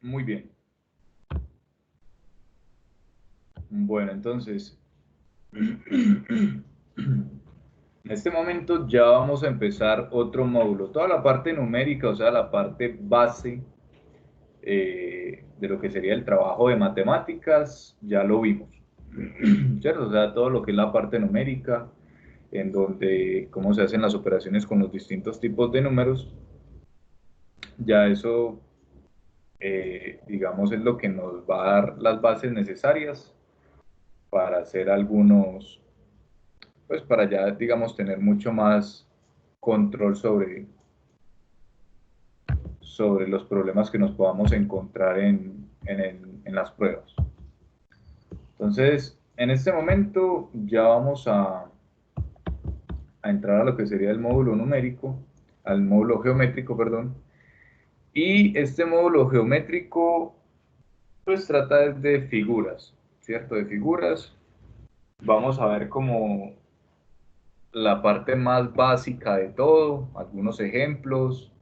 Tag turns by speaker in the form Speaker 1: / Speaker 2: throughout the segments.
Speaker 1: Muy bien. Bueno, entonces, en este momento ya vamos a empezar otro módulo. Toda la parte numérica, o sea, la parte base de lo que sería el trabajo de matemáticas, ya lo vimos, ¿cierto? O sea, todo lo que es la parte numérica, en donde cómo se hacen las operaciones con los distintos tipos de números, ya eso, digamos, es lo que nos va a dar las bases necesarias para hacer algunos, pues para ya, digamos, tener mucho más control sobre los problemas que nos podamos encontrar en las pruebas. Entonces, en este momento ya vamos a entrar a lo que sería el módulo numérico, al módulo geométrico, perdón. Y este módulo geométrico, pues trata de figuras, ¿cierto? De figuras. Vamos a ver como la parte más básica de todo, algunos ejemplos,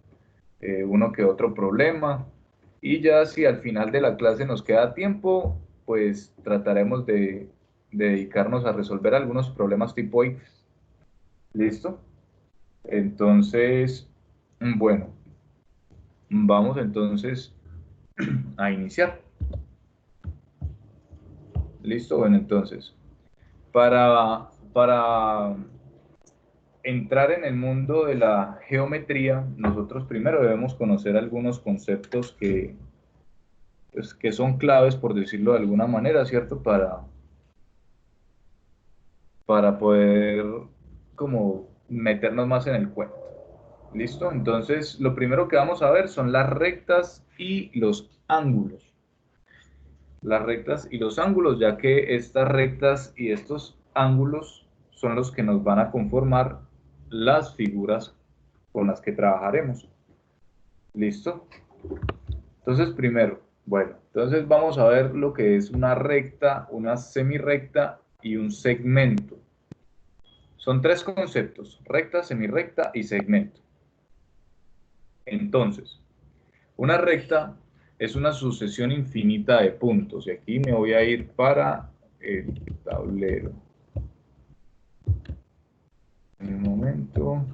Speaker 1: uno que otro problema. Y ya si al final de la clase nos queda tiempo, pues trataremos de dedicarnos a resolver algunos problemas tipo X. ¿Listo? Entonces, bueno, vamos entonces a iniciar. ¿Listo? Bueno, entonces, para entrar en el mundo de la geometría, nosotros primero debemos conocer algunos conceptos pues, que son claves, por decirlo de alguna manera, ¿cierto? Para poder como meternos más en el cuento. ¿Listo? Entonces, lo primero que vamos a ver son las rectas y los ángulos. Las rectas y los ángulos, ya que estas rectas y estos ángulos son los que nos van a conformar las figuras con las que trabajaremos. ¿Listo? Entonces, primero, bueno, entonces vamos a ver lo que es una recta, una semirrecta y un segmento. Son tres conceptos: recta, semirrecta y segmento. Entonces, una recta es una sucesión infinita de puntos. Y aquí me voy a ir para el tablero. En un momento.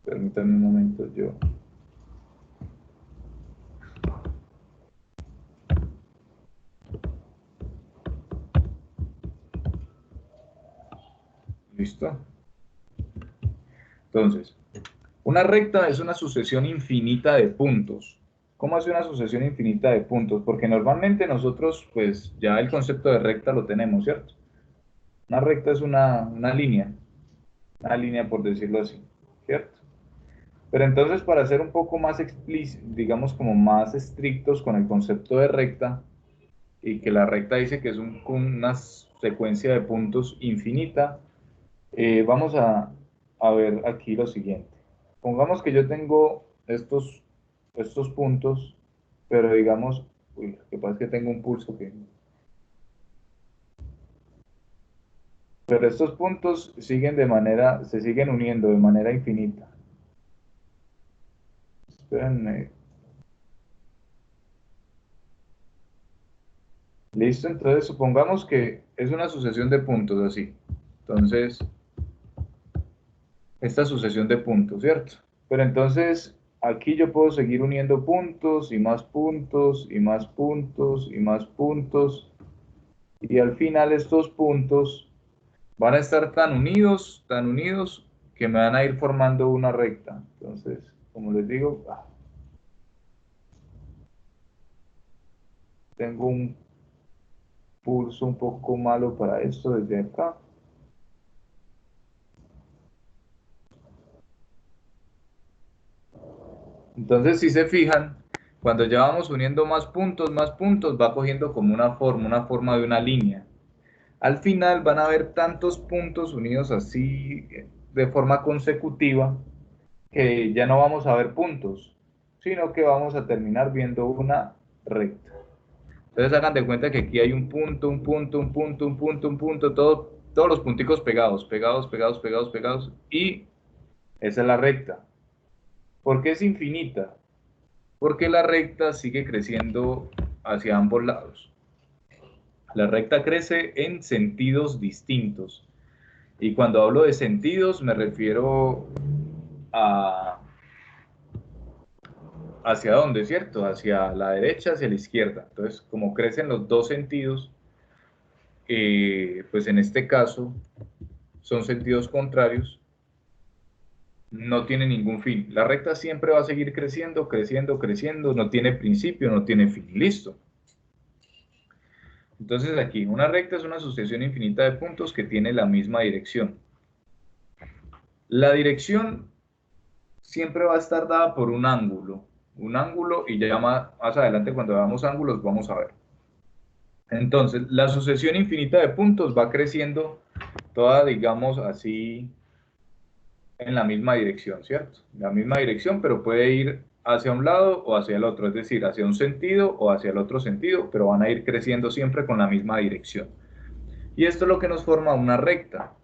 Speaker 1: Permítanme un momento yo. ¿Listo? Entonces, una recta es una sucesión infinita de puntos. ¿Cómo hace una sucesión infinita de puntos? Porque normalmente nosotros, pues ya el concepto de recta lo tenemos, ¿cierto? Una recta es una línea por decirlo así, ¿cierto? Pero entonces para ser un poco más explícitos, digamos como más estrictos con el concepto de recta, y que la recta dice que es una secuencia de puntos infinita, vamos a ver aquí lo siguiente. Pongamos que yo tengo estos puntos, pero digamos, uy, lo que pasa es que tengo un pulso que... Pero estos puntos se siguen uniendo de manera infinita. Espérenme. Listo, entonces supongamos que es una sucesión de puntos así. Entonces, esta sucesión de puntos, ¿cierto? Pero entonces aquí yo puedo seguir uniendo puntos y más puntos y más puntos y más puntos, y al final estos puntos van a estar tan unidos que me van a ir formando una recta. Entonces, como les digo, tengo un pulso un poco malo para esto desde acá. Entonces, si se fijan, cuando ya vamos uniendo más puntos, va cogiendo como una forma de una línea. Al final van a haber tantos puntos unidos así de forma consecutiva que ya no vamos a ver puntos, sino que vamos a terminar viendo una recta. Entonces hagan de cuenta que aquí hay un punto, un punto, un punto, un punto, un punto, todos los punticos pegados, pegados, pegados, pegados, pegados, y esa es la recta. ¿Por qué es infinita? Porque la recta sigue creciendo hacia ambos lados. La recta crece en sentidos distintos. Y cuando hablo de sentidos me refiero a hacia dónde, ¿cierto? Hacia la derecha, hacia la izquierda. Entonces, como crecen los dos sentidos, pues en este caso son sentidos contrarios, no tiene ningún fin. La recta siempre va a seguir creciendo, creciendo, creciendo, no tiene principio, no tiene fin. Listo. Entonces aquí, una recta es una sucesión infinita de puntos que tiene la misma dirección. La dirección siempre va a estar dada por un ángulo y ya más adelante cuando veamos ángulos vamos a ver. Entonces, la sucesión infinita de puntos va creciendo toda, digamos así, en la misma dirección, ¿cierto? La misma dirección, pero puede ir hacia un lado o hacia el otro, es decir, hacia un sentido o hacia el otro sentido, pero van a ir creciendo siempre con la misma dirección. Y esto es lo que nos forma una recta.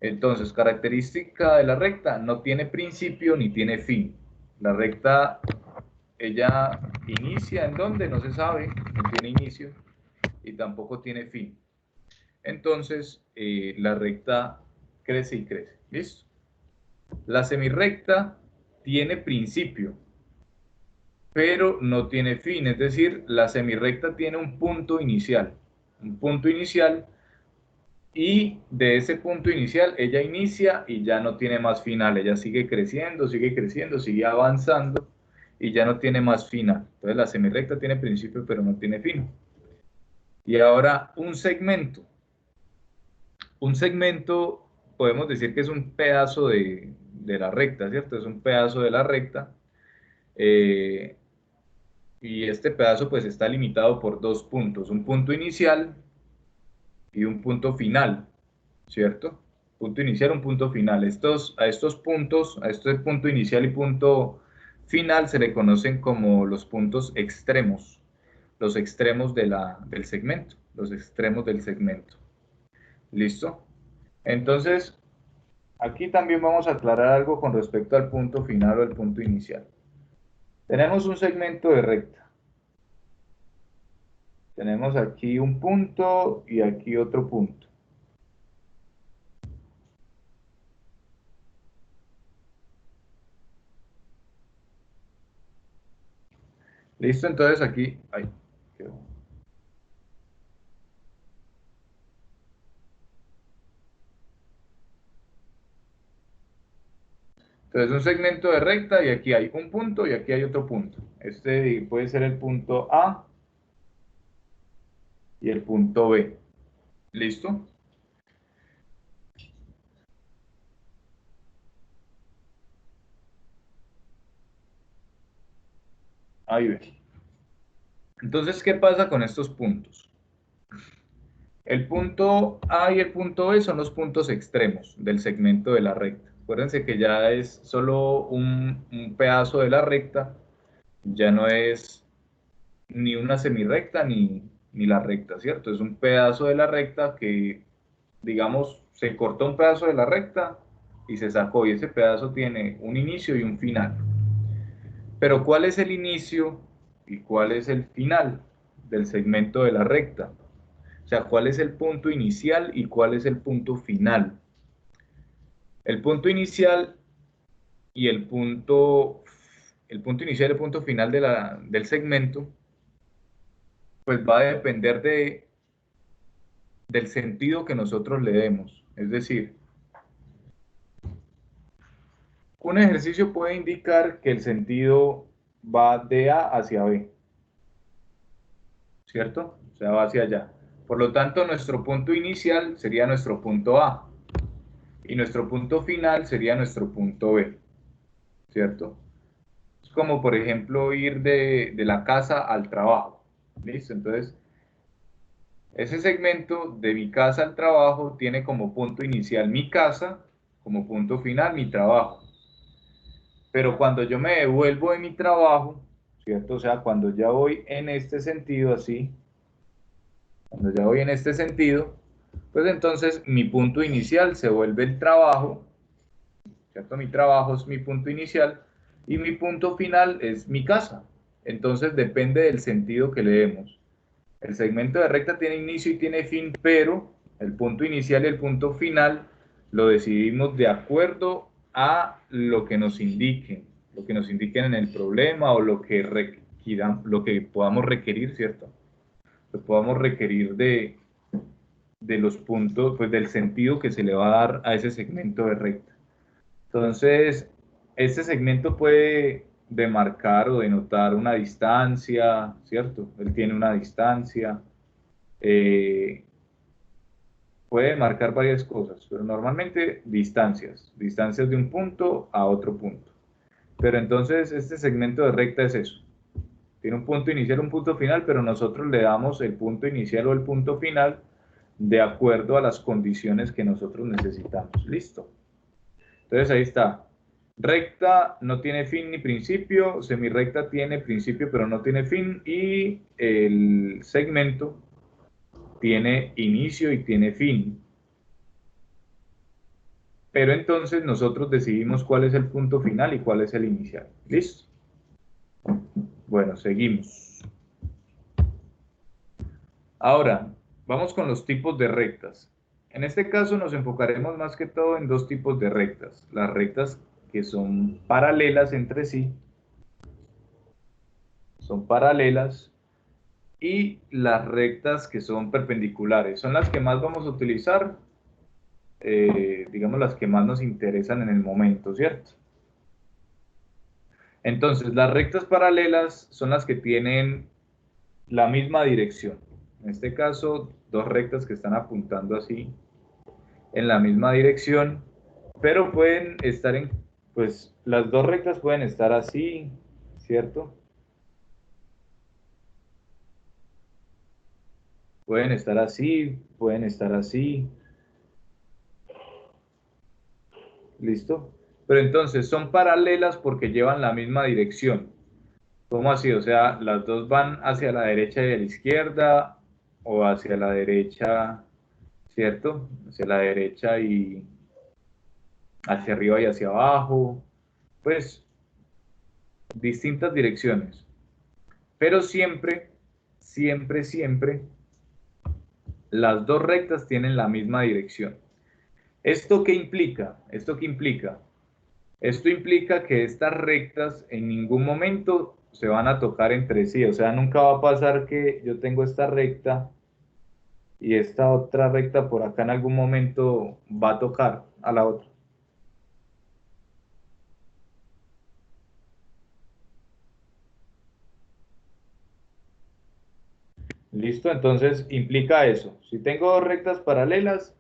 Speaker 1: Entonces, característica de la recta, no tiene principio ni tiene fin. La recta, ella inicia en donde no se sabe, no tiene inicio y tampoco tiene fin. Entonces, la recta crece y crece. ¿Listo? La semirrecta tiene principio, pero no tiene fin. Es decir, la semirrecta tiene un punto inicial. Un punto inicial y de ese punto inicial ella inicia y ya no tiene más final. Ella sigue creciendo, sigue avanzando y ya no tiene más final. Entonces la semirrecta tiene principio, pero no tiene fin. Y ahora un segmento. Un segmento podemos decir que es un pedazo de la recta, ¿cierto? Es un pedazo de la recta. eh, y este pedazo pues está limitado por dos puntos, un punto inicial y un punto final, ¿cierto? Punto inicial, un punto final. A estos puntos, a este punto inicial y punto final se le conocen como los puntos extremos, los extremos del segmento, los extremos del segmento. ¿Listo? Entonces, aquí también vamos a aclarar algo con respecto al punto final o el punto inicial. Tenemos un segmento de recta. Tenemos aquí un punto y aquí otro punto. ¿Listo? Entonces aquí... Ay, quedó. Entonces un segmento de recta y aquí hay un punto y aquí hay otro punto. Este puede ser el punto A y el punto B. ¿Listo? Ahí ve. Entonces, ¿qué pasa con estos puntos? El punto A y el punto B son los puntos extremos del segmento de la recta. Acuérdense que ya es solo un pedazo de la recta, ya no es ni una semirrecta ni la recta, ¿cierto? Es un pedazo de la recta que, digamos, se cortó un pedazo de la recta y se sacó, y ese pedazo tiene un inicio y un final. Pero ¿cuál es el inicio y cuál es el final del segmento de la recta? O sea, ¿cuál es el punto inicial y cuál es el punto final? El punto inicial y el punto inicial y el punto final del segmento, pues va a depender del sentido que nosotros le demos. Es decir, un ejercicio puede indicar que el sentido va de A hacia B, ¿cierto? O sea, va hacia allá. Por lo tanto, nuestro punto inicial sería nuestro punto A y nuestro punto final sería nuestro punto B, ¿cierto? Es como, por ejemplo, ir de la casa al trabajo. ¿Listo? Entonces, ese segmento de mi casa al trabajo tiene como punto inicial mi casa, como punto final mi trabajo. Pero cuando yo me devuelvo de mi trabajo, ¿cierto? O sea, cuando ya voy en este sentido así, cuando ya voy en este sentido, pues entonces mi punto inicial se vuelve el trabajo, ¿cierto? Mi trabajo es mi punto inicial y mi punto final es mi casa. Entonces depende del sentido que le demos. El segmento de recta tiene inicio y tiene fin, pero el punto inicial y el punto final lo decidimos de acuerdo a lo que nos indiquen en el problema o lo que podamos requerir, ¿cierto? Lo podamos requerir de los puntos, pues del sentido que se le va a dar a ese segmento de recta. Entonces, este segmento puede demarcar o denotar una distancia, ¿cierto? Él tiene una distancia. Eh, puede marcar varias cosas, pero normalmente distancias de un punto a otro punto. Pero entonces este segmento de recta es eso. Tiene un punto inicial, un punto final, pero nosotros le damos el punto inicial o el punto final de acuerdo a las condiciones que nosotros necesitamos. Listo. Entonces ahí está. Recta no tiene fin ni principio, semirrecta tiene principio pero no tiene fin y el segmento tiene inicio y tiene fin. Pero entonces nosotros decidimos cuál es el punto final y cuál es el inicial. ¿Listo? Bueno, seguimos. Ahora, vamos con los tipos de rectas. En este caso nos enfocaremos más que todo en dos tipos de rectas. Las rectas que son paralelas entre sí, y las rectas que son perpendiculares. Son las que más vamos a utilizar, digamos las que más nos interesan en el momento, ¿cierto? Entonces, las rectas paralelas son las que tienen la misma dirección. En este caso, dos rectas que están apuntando así en la misma dirección, pero pueden estar pues las dos rectas pueden estar así, ¿cierto? Pueden estar así, pueden estar así, ¿listo? Pero entonces son paralelas porque llevan la misma dirección. ¿Cómo así? O sea, las dos van hacia la derecha y a la izquierda, o hacia la derecha, ¿cierto? Hacia la derecha y hacia arriba y hacia abajo, pues distintas direcciones. Pero siempre, las dos rectas tienen la misma dirección. ¿Esto qué implica? ¿Esto qué implica? Esto implica que estas rectas en ningún momento se van a tocar entre sí. O sea, nunca va a pasar que yo tengo esta recta y esta otra recta por acá en algún momento va a tocar a la otra. ¿Listo? Entonces implica eso. Si tengo dos rectas paralelas,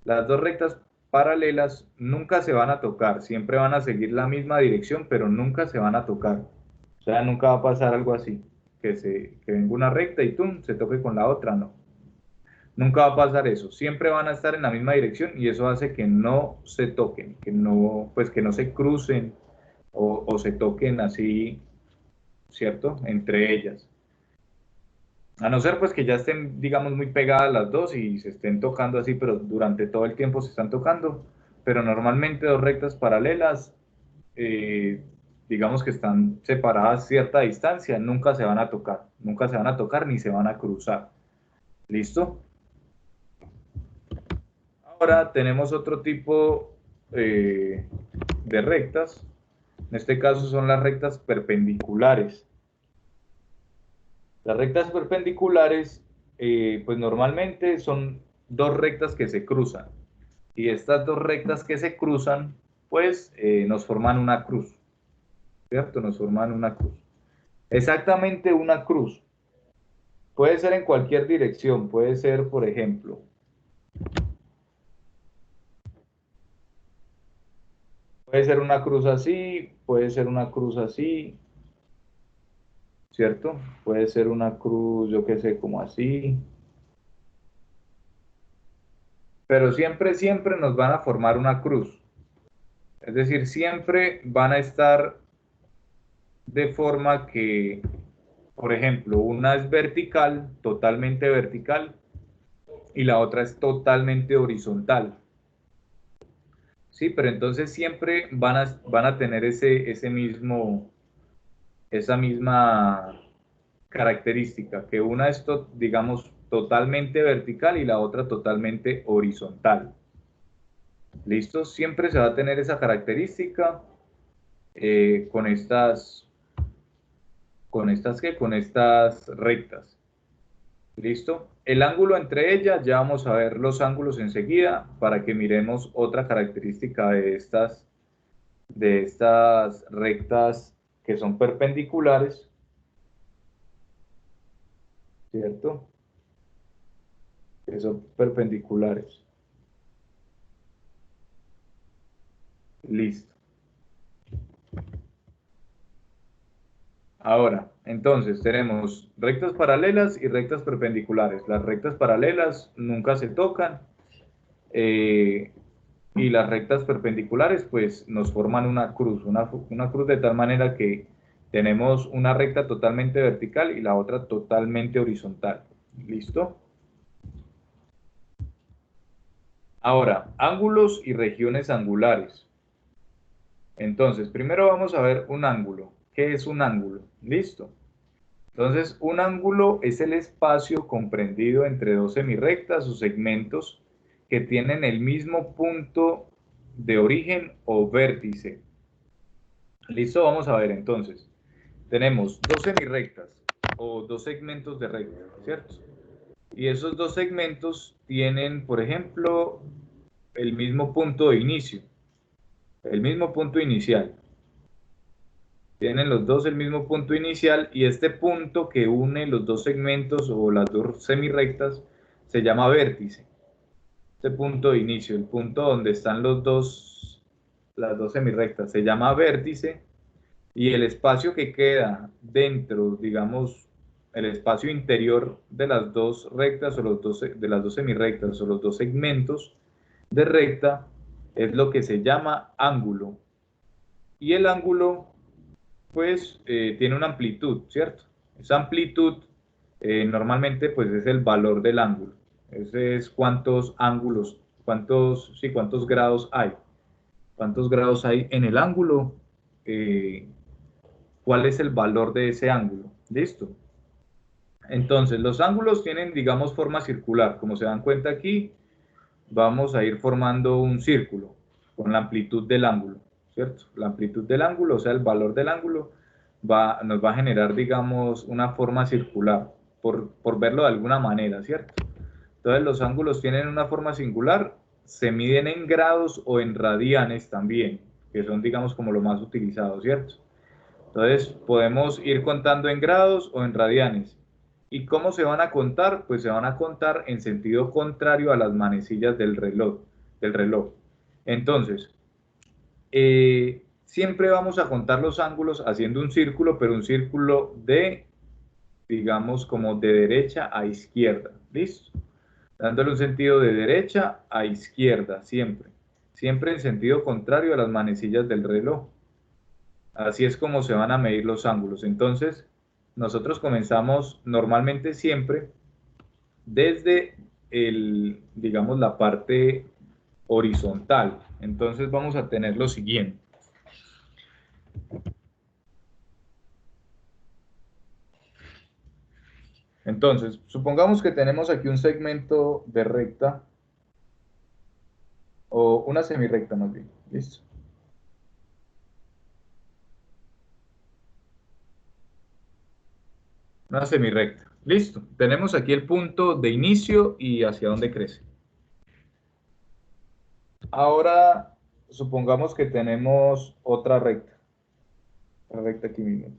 Speaker 1: las dos rectas paralelas nunca se van a tocar, siempre van a seguir la misma dirección, pero nunca se van a tocar. O sea, nunca va a pasar algo así, que venga una recta y ¡tum! Se toque con la otra, no. Nunca va a pasar eso, siempre van a estar en la misma dirección y eso hace que no se toquen, que no, pues que no se crucen o se toquen así, ¿cierto? Entre ellas. A no ser pues que ya estén, digamos, muy pegadas las dos y se estén tocando así, pero durante todo el tiempo se están tocando. Pero normalmente dos rectas paralelas, eh, digamos que están separadas cierta distancia, nunca se van a tocar. Nunca se van a tocar ni se van a cruzar. ¿Listo? Ahora tenemos otro tipo de rectas. En este caso son las rectas perpendiculares. Las rectas perpendiculares, pues normalmente son dos rectas que se cruzan. Y estas dos rectas que se cruzan, pues nos forman una cruz, ¿cierto? Nos forman una cruz. Exactamente una cruz. Puede ser en cualquier dirección, puede ser, por ejemplo, puede ser una cruz así, puede ser una cruz así, ¿cierto? Puede ser una cruz, yo qué sé, como así. Pero siempre nos van a formar una cruz. Es decir, siempre van a estar de forma que, por ejemplo, una es vertical, totalmente vertical, y la otra es totalmente horizontal, ¿sí? Pero entonces siempre van a tener esa misma característica, que una es, digamos, totalmente vertical y la otra totalmente horizontal. ¿Listo? Siempre se va a tener esa característica con ¿qué? Con estas rectas. ¿Listo? El ángulo entre ellas, ya vamos a ver los ángulos enseguida para que miremos otra característica de estas rectas que son perpendiculares, ¿cierto? Que son perpendiculares. Listo. Ahora, entonces tenemos rectas paralelas y rectas perpendiculares. Las rectas paralelas nunca se tocan eh, y las rectas perpendiculares pues nos forman una cruz de tal manera que tenemos una recta totalmente vertical y la otra totalmente horizontal. ¿Listo? Ahora, ángulos y regiones angulares. Entonces, primero vamos a ver un ángulo. ¿Qué es un ángulo? ¿Listo? Entonces, un ángulo es el espacio comprendido entre dos semirrectas o segmentos que tienen el mismo punto de origen o vértice. Listo, vamos a ver entonces. Tenemos dos semirrectas o dos segmentos de recta, ¿cierto? Y esos dos segmentos tienen, por ejemplo, el mismo punto de inicio, el mismo punto inicial. Tienen los dos el mismo punto inicial y este punto que une los dos segmentos o las dos semirrectas se llama vértice. Este punto de inicio, el punto donde están las dos semirrectas, se llama vértice y el espacio que queda dentro, digamos, el espacio interior de las dos rectas o de las dos semirrectas o los dos segmentos de recta es lo que se llama ángulo. Y el ángulo pues tiene una amplitud, ¿cierto? Esa amplitud normalmente pues es el valor del ángulo. Ese es cuántos ángulos, cuántos grados hay. Cuántos grados hay en el ángulo, cuál es el valor de ese ángulo. ¿Listo? Entonces, los ángulos tienen, digamos, forma circular. Como se dan cuenta aquí, vamos a ir formando un círculo con la amplitud del ángulo, ¿cierto? La amplitud del ángulo, o sea, el valor del ángulo, nos va a generar, digamos, una forma circular, por verlo de alguna manera, ¿cierto? Entonces, los ángulos tienen una forma singular, se miden en grados o en radianes también, que son, digamos, como lo más utilizado, ¿cierto? Entonces, podemos ir contando en grados o en radianes. ¿Y cómo se van a contar? Pues se van a contar en sentido contrario a las manecillas del reloj. Entonces, siempre vamos a contar los ángulos haciendo un círculo, pero un círculo digamos, como de derecha a izquierda. ¿Listo? Dándole un sentido de derecha a izquierda, siempre. Siempre en sentido contrario a las manecillas del reloj. Así es como se van a medir los ángulos. Entonces, nosotros comenzamos normalmente siempre desde digamos, la parte horizontal. Entonces vamos a tener lo siguiente. Entonces, supongamos que tenemos aquí un segmento de recta o una semirrecta más bien. ¿Listo? Una semirrecta. Listo. Tenemos aquí el punto de inicio y hacia dónde crece. Ahora, supongamos que tenemos otra recta. Otra recta aquí mismo.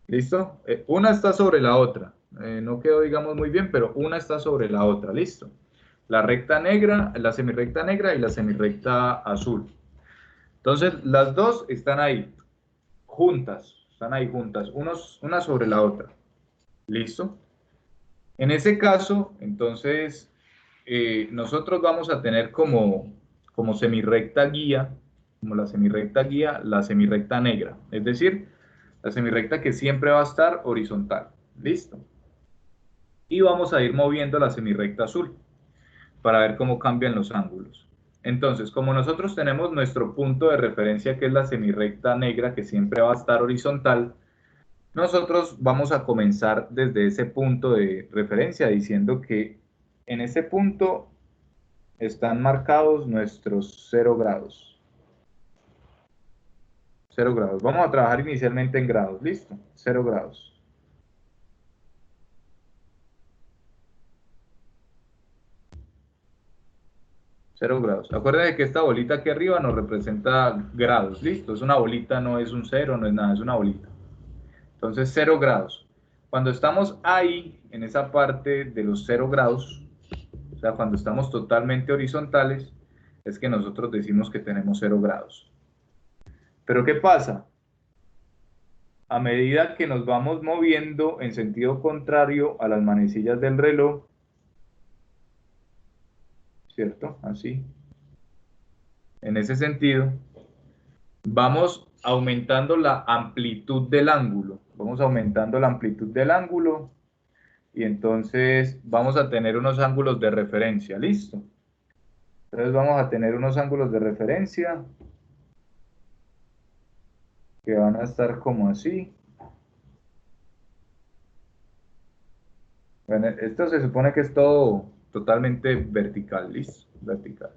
Speaker 1: ¿Listo? Una está sobre la otra. No quedó, digamos, muy bien, pero una está sobre la otra. ¿Listo? La recta negra, la semirrecta negra y la semirrecta azul. Entonces, las dos están ahí, juntas. Están ahí juntas, una sobre la otra. ¿Listo? En ese caso, entonces, nosotros vamos a tener como semirrecta guía, como la semirrecta negra. Es decir, la semirrecta que siempre va a estar horizontal. ¿Listo? Y vamos a ir moviendo la semirrecta azul. para ver cómo cambian los ángulos. Entonces, como nosotros tenemos nuestro punto de referencia, que es la semirrecta negra, que siempre va a estar horizontal, nosotros vamos a comenzar desde ese punto de referencia diciendo que en ese punto están marcados nuestros 0 grados. 0 grados. Vamos a trabajar inicialmente en grados. ¿Listo? 0 grados. 0 grados. Acuérdense que esta bolita aquí arriba nos representa grados. ¿Listo? Es una bolita, no es un cero, no es nada, es una bolita. Entonces, 0 grados. Cuando estamos ahí, en esa parte de los 0 grados, o sea, cuando estamos totalmente horizontales, es que nosotros decimos que tenemos 0 grados. Pero ¿qué pasa? A medida que nos vamos moviendo en sentido contrario a las manecillas del reloj, ¿cierto? Así. En ese sentido, vamos aumentando la amplitud del ángulo. Vamos aumentando la amplitud del ángulo y entonces vamos a tener unos ángulos de referencia. ¿Listo? Entonces vamos a tener unos ángulos de referencia que van a estar como así. Bueno, esto se supone que es todo totalmente vertical, ¿listo? Vertical.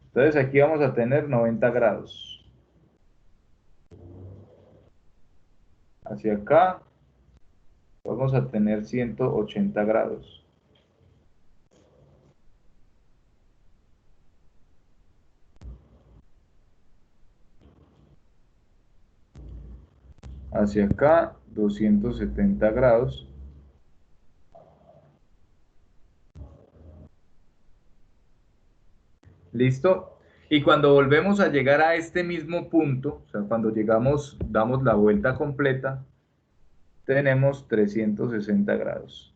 Speaker 1: Entonces aquí vamos a tener 90 grados. Hacia acá vamos a tener 180 grados. Hacia acá 270 grados. ¿Listo? Y cuando volvemos a llegar a este mismo punto, o sea, cuando llegamos, damos la vuelta completa, tenemos 360 grados.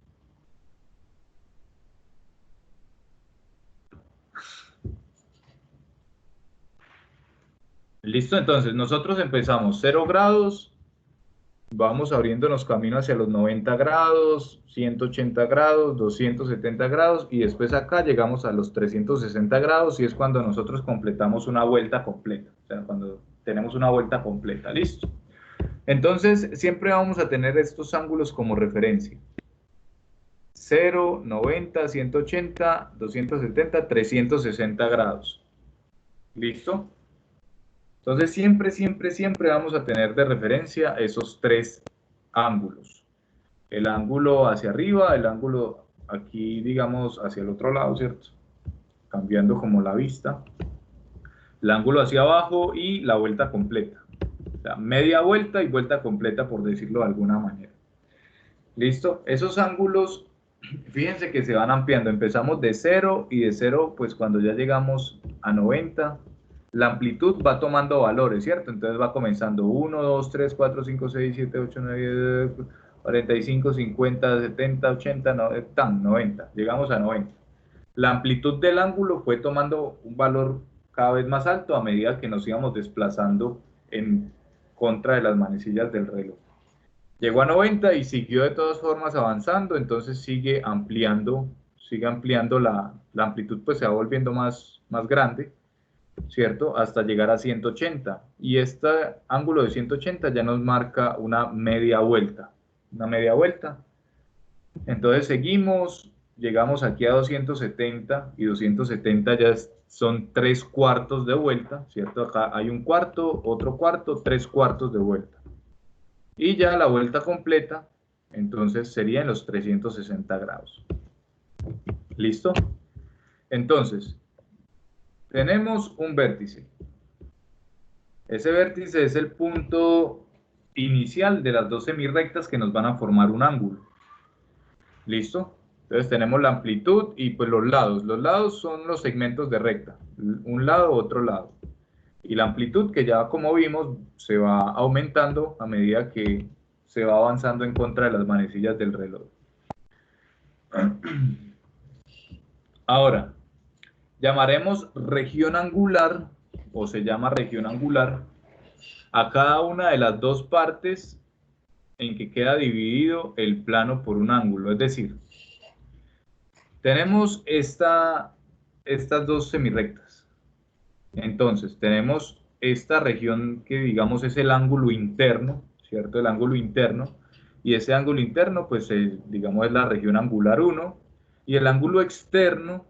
Speaker 1: ¿Listo? Entonces, nosotros empezamos 0 grados, vamos abriéndonos camino hacia los 90 grados, 180 grados, 270 grados, y después acá llegamos a los 360 grados, y es cuando nosotros completamos una vuelta completa, o sea, cuando tenemos una vuelta completa, ¿listo? Entonces, siempre vamos a tener estos ángulos como referencia. 0, 90, 180, 270, 360 grados. ¿Listo? Entonces siempre vamos a tener de referencia esos tres ángulos. El ángulo hacia arriba, el ángulo aquí, digamos, hacia el otro lado, ¿cierto? Cambiando como la vista. El ángulo hacia abajo y la vuelta completa. O sea, media vuelta y vuelta completa, por decirlo de alguna manera. ¿Listo? Esos ángulos, fíjense que se van ampliando. Empezamos de 0 y de 0, pues cuando ya llegamos a 90, la amplitud va tomando valores, ¿cierto? Entonces va comenzando 1, 2, 3, 4, 5, 6, 7, 8, 9, 10, 45, 50, 70, 80, 90. Llegamos a 90. La amplitud del ángulo fue tomando un valor cada vez más alto a medida que nos íbamos desplazando en contra de las manecillas del reloj. Llegó a 90 y siguió de todas formas avanzando, entonces sigue ampliando la amplitud, pues se va volviendo más grande, ¿cierto? Hasta llegar a 180. Y este ángulo de 180 ya nos marca una media vuelta. Una media vuelta. Entonces seguimos, llegamos aquí a 270 y 270 ya son 3 cuartos de vuelta, ¿cierto? Acá hay un cuarto, otro cuarto, 3 cuartos de vuelta. Y ya la vuelta completa, entonces sería en los 360 grados. ¿Listo? Entonces, tenemos un vértice. Ese vértice es el punto inicial de las dos semirrectas que nos van a formar un ángulo. ¿Listo? Entonces tenemos la amplitud y pues los lados. Los lados son los segmentos de recta. Un lado, otro lado. Y la amplitud, que ya como vimos, se va aumentando a medida que se va avanzando en contra de las manecillas del reloj. Ahora, llamaremos región angular, o se llama región angular, a cada una de las dos partes en que queda dividido el plano por un ángulo. Es decir, Tenemos estas dos semirrectas. Entonces, tenemos esta región que digamos es el ángulo interno, ¿cierto? El ángulo interno. Y ese ángulo interno, pues digamos es la región angular 1. Y el ángulo externo,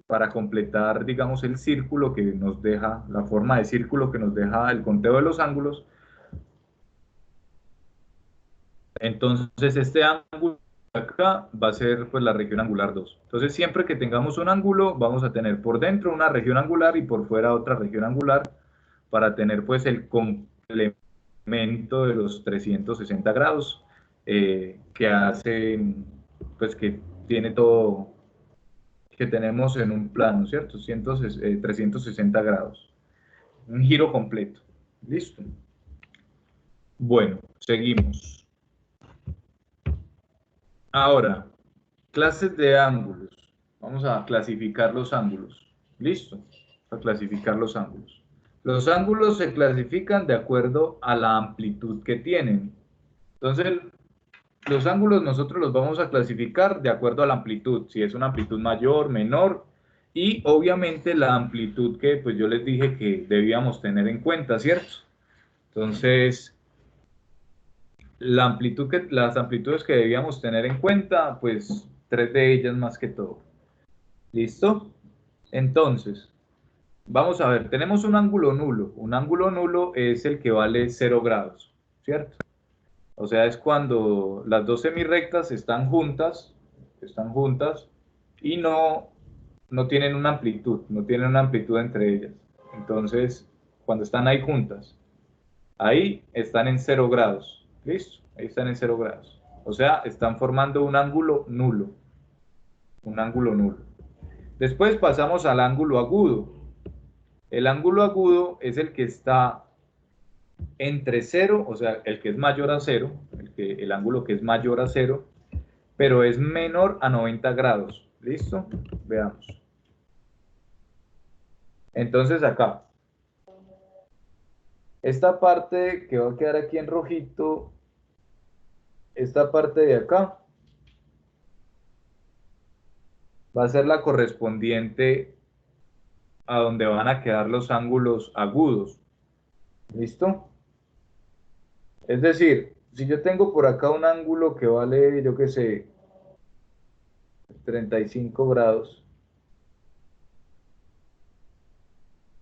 Speaker 1: para completar, digamos, el círculo que nos deja, la forma de círculo que nos deja el conteo de los ángulos. Entonces, este ángulo acá va a ser pues la región angular 2. Entonces, siempre que tengamos un ángulo, vamos a tener por dentro una región angular y por fuera otra región angular para tener pues el complemento de los 360 grados que hacen, pues que tiene todo, que tenemos en un plano, ¿cierto? 360 grados. Un giro completo. Listo. Bueno, seguimos. Ahora, clases de ángulos. Vamos a clasificar los ángulos. ¿Listo? A clasificar los ángulos. Los ángulos se clasifican de acuerdo a la amplitud que tienen. Entonces, los ángulos nosotros los vamos a clasificar de acuerdo a la amplitud. Si es una amplitud mayor, menor. Y obviamente la amplitud que pues yo les dije que debíamos tener en cuenta, ¿cierto? Entonces, las amplitudes que debíamos tener en cuenta, pues tres de ellas más que todo. ¿Listo? Entonces, vamos a ver, tenemos un ángulo nulo. Un ángulo nulo es el que vale 0 grados, ¿cierto? O sea, es cuando las dos semirrectas están juntas y no tienen no tienen una amplitud entre ellas. Entonces, cuando están ahí juntas, ahí están en 0 grados. ¿Listo? Ahí están en 0 grados. O sea, están formando un ángulo nulo. Un ángulo nulo. Después pasamos al ángulo agudo. El ángulo agudo es el que está entre 0, o sea, el que es mayor a 0, el ángulo que es mayor a 0, pero es menor a 90 grados. ¿Listo? Veamos. Entonces acá, esta parte que va a quedar aquí en rojito, esta parte de acá, va a ser la correspondiente a donde van a quedar los ángulos agudos. ¿Listo? Es decir, si yo tengo por acá un ángulo que vale, yo qué sé, 35 grados,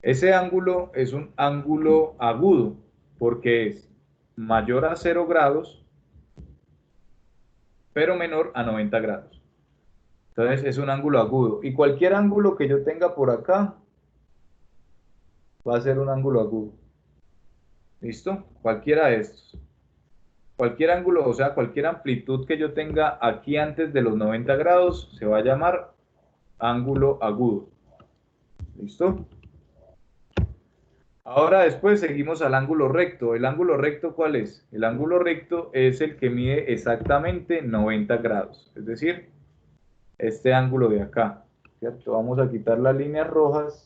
Speaker 1: ese ángulo es un ángulo agudo porque es mayor a 0 grados, pero menor a 90 grados. Entonces es un ángulo agudo. Y cualquier ángulo que yo tenga por acá va a ser un ángulo agudo. ¿Listo? Cualquiera de estos. Cualquier ángulo, o sea, cualquier amplitud que yo tenga aquí antes de los 90 grados se va a llamar ángulo agudo. ¿Listo? Ahora después seguimos al ángulo recto. ¿El ángulo recto cuál es? El ángulo recto es el que mide exactamente 90 grados. Es decir, este ángulo de acá. ¿Cierto? Vamos a quitar las líneas rojas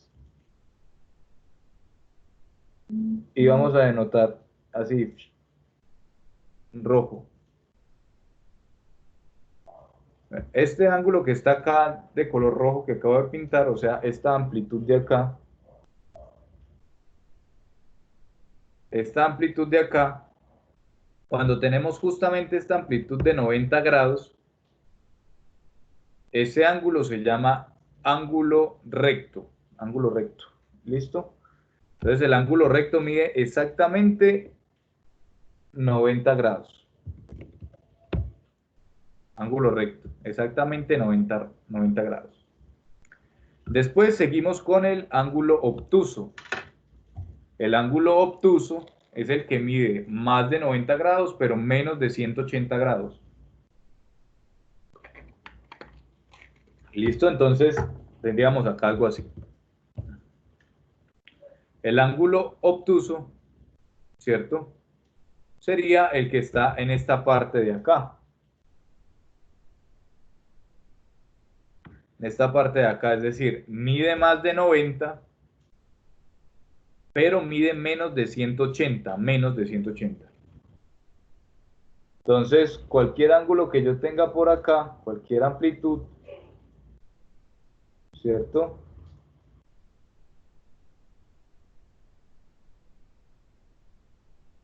Speaker 1: y vamos a denotar así, rojo. Este ángulo que está acá de color rojo que acabo de pintar, o sea, esta amplitud de acá, cuando tenemos justamente esta amplitud de 90 grados, ese ángulo se llama ángulo recto. Ángulo recto. ¿Listo? Entonces el ángulo recto mide exactamente 90 grados. Ángulo recto. Exactamente 90 grados. Después seguimos con el ángulo obtuso. El ángulo obtuso es el que mide más de 90 grados, pero menos de 180 grados. ¿Listo? Entonces tendríamos acá algo así. El ángulo obtuso, ¿cierto? Sería el que está en esta parte de acá. En esta parte de acá, es decir, mide más de 90, pero mide menos de 180, menos de 180. Entonces, cualquier ángulo que yo tenga por acá, cualquier amplitud, ¿cierto?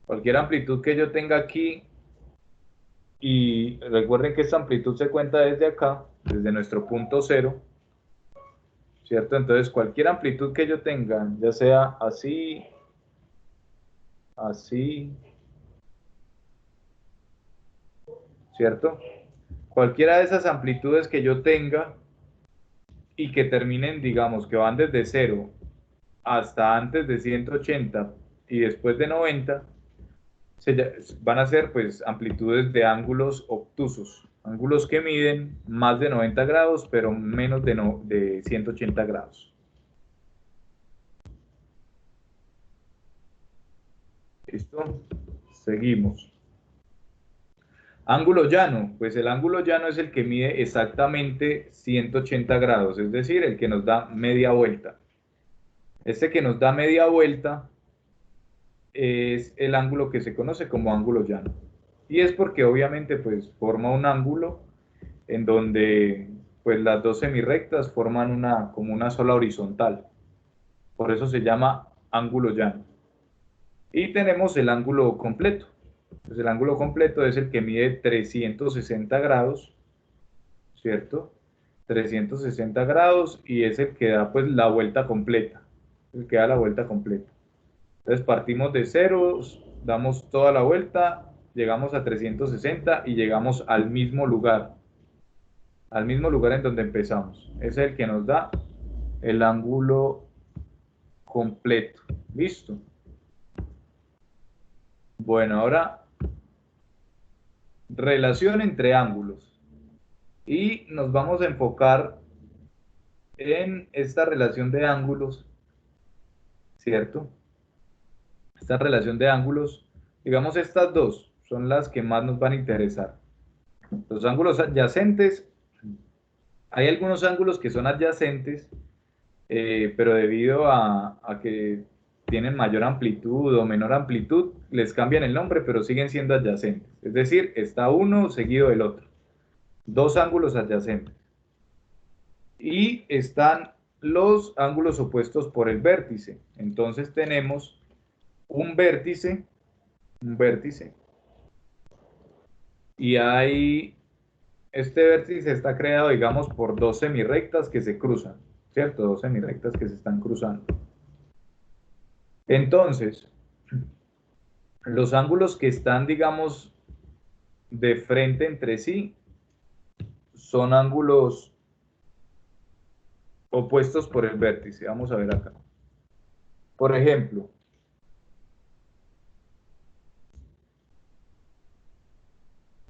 Speaker 1: Cualquier amplitud que yo tenga aquí, y recuerden que esta amplitud se cuenta desde acá, desde nuestro punto cero, ¿cierto? Entonces cualquier amplitud que yo tenga, ya sea así, así, ¿cierto? Cualquiera de esas amplitudes que yo tenga y que terminen, digamos, que van desde cero hasta antes de 180 y después de 90, van a ser pues amplitudes de ángulos obtusos, ángulos que miden más de 90 grados, pero menos de 180 grados. ¿Listo? Seguimos. Ángulo llano, pues el ángulo llano es el que mide exactamente 180 grados, es decir, el que nos da media vuelta. Este que nos da media vuelta es el ángulo que se conoce como ángulo llano. Y es porque obviamente pues forma un ángulo en donde pues las dos semirrectas forman como una sola horizontal. Por eso se llama ángulo llano. Y tenemos el ángulo completo. Pues el ángulo completo es el que mide 360 grados, ¿cierto? 360 grados y es el que da pues la vuelta completa. El que da la vuelta completa. Entonces partimos de ceros, damos toda la vuelta, llegamos a 360 y llegamos al mismo lugar en donde empezamos. Es el que nos da el ángulo completo. ¿Listo? Bueno, ahora relación entre ángulos. Y nos vamos a enfocar en esta relación de ángulos, ¿cierto? Esta relación de ángulos, digamos estas dos, son las que más nos van a interesar. Los ángulos adyacentes, hay algunos ángulos que son adyacentes, pero debido a que tienen mayor amplitud o menor amplitud, les cambian el nombre, pero siguen siendo adyacentes. Es decir, está uno seguido del otro. Dos ángulos adyacentes. Y están los ángulos opuestos por el vértice. Entonces tenemos un vértice, y hay, este vértice está creado, digamos, por dos semirrectas que se cruzan, ¿cierto? Dos semirrectas que se están cruzando. Entonces, los ángulos que están, digamos, de frente entre sí son ángulos opuestos por el vértice. Vamos a ver acá. Por ejemplo,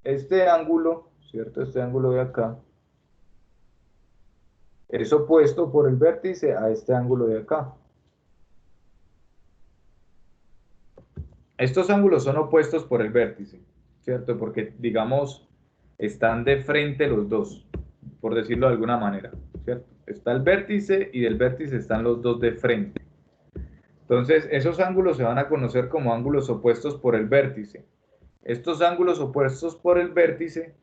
Speaker 1: este ángulo, ¿cierto? Este ángulo de acá es opuesto por el vértice a este ángulo de acá. Estos ángulos son opuestos por el vértice, ¿cierto? Porque, digamos, están de frente los dos, por decirlo de alguna manera, ¿cierto? Está el vértice y del vértice están los dos de frente. Entonces, esos ángulos se van a conocer como ángulos opuestos por el vértice. Estos ángulos opuestos por el vértice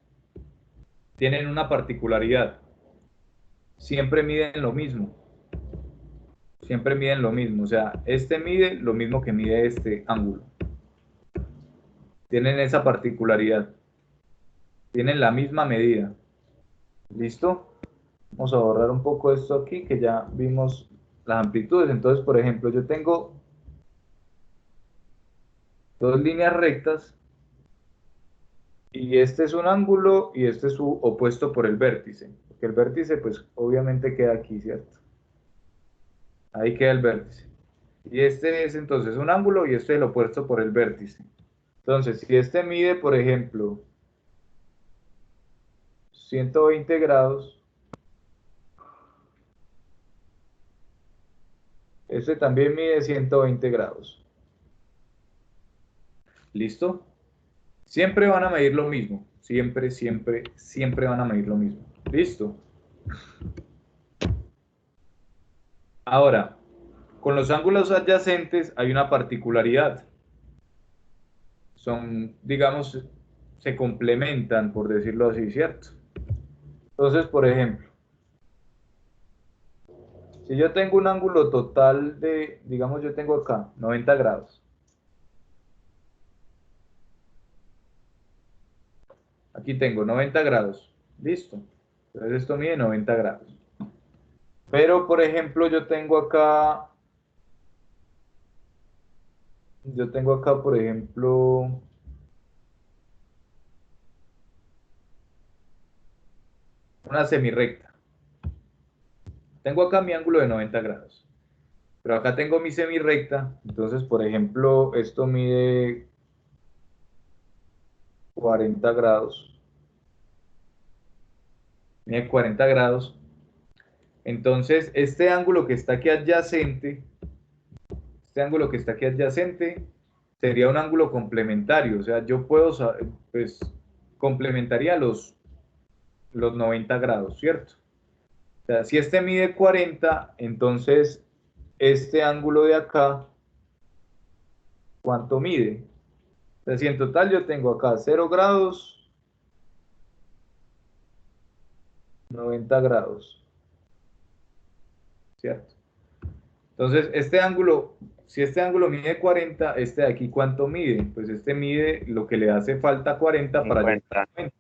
Speaker 1: tienen una particularidad. Siempre miden lo mismo. Siempre miden lo mismo. O sea, este mide lo mismo que mide este ángulo. Tienen esa particularidad. Tienen la misma medida. ¿Listo? Vamos a borrar un poco esto aquí, que ya vimos las amplitudes. Entonces, por ejemplo, yo tengo dos líneas rectas y este es un ángulo y este es su opuesto por el vértice. Porque el vértice, pues, obviamente queda aquí, ¿cierto? Ahí queda el vértice. Y este es entonces un ángulo y este es el opuesto por el vértice. Entonces, si este mide, por ejemplo, 120 grados, este también mide 120 grados. ¿Listo? Siempre van a medir lo mismo. Siempre, siempre, siempre van a medir lo mismo. ¿Listo? Ahora, con los ángulos adyacentes hay una particularidad. Son, digamos, se complementan, por decirlo así, ¿cierto? Entonces, por ejemplo, Si yo tengo un ángulo total de, digamos, yo tengo acá 90 grados. Aquí tengo 90 grados. Listo. Entonces esto mide 90 grados. Pero, por ejemplo, yo tengo acá, por ejemplo, una semirrecta. Tengo acá mi ángulo de 90 grados. Pero acá tengo mi semirrecta. Entonces, por ejemplo, esto mide 40 grados. Mide 40 grados. Entonces, este ángulo que está aquí adyacente sería un ángulo complementario. O sea, yo puedo, pues, complementaría los 90 grados, ¿cierto? O sea, si este mide 40, entonces este ángulo de acá, ¿cuánto mide? O sea, si en total yo tengo acá 0 grados, 90 grados, ¿cierto? Entonces, si este ángulo mide 40, este de aquí, ¿cuánto mide? Pues este mide lo que le hace falta 40 para llegar a
Speaker 2: 50.
Speaker 1: 90,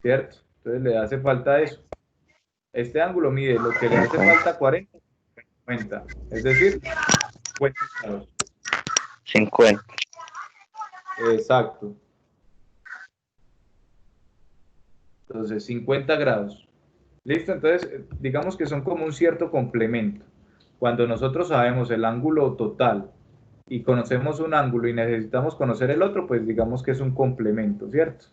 Speaker 1: ¿cierto? Entonces le hace falta eso. Este ángulo mide lo que le hace
Speaker 2: 50.
Speaker 1: falta 40, 90, es decir, 50 grados.
Speaker 2: 50.
Speaker 1: Exacto. Entonces, 50 grados. Listo, entonces digamos que son como un cierto complemento. Cuando nosotros sabemos el ángulo total y conocemos un ángulo y necesitamos conocer el otro, pues digamos que es un complemento, ¿cierto?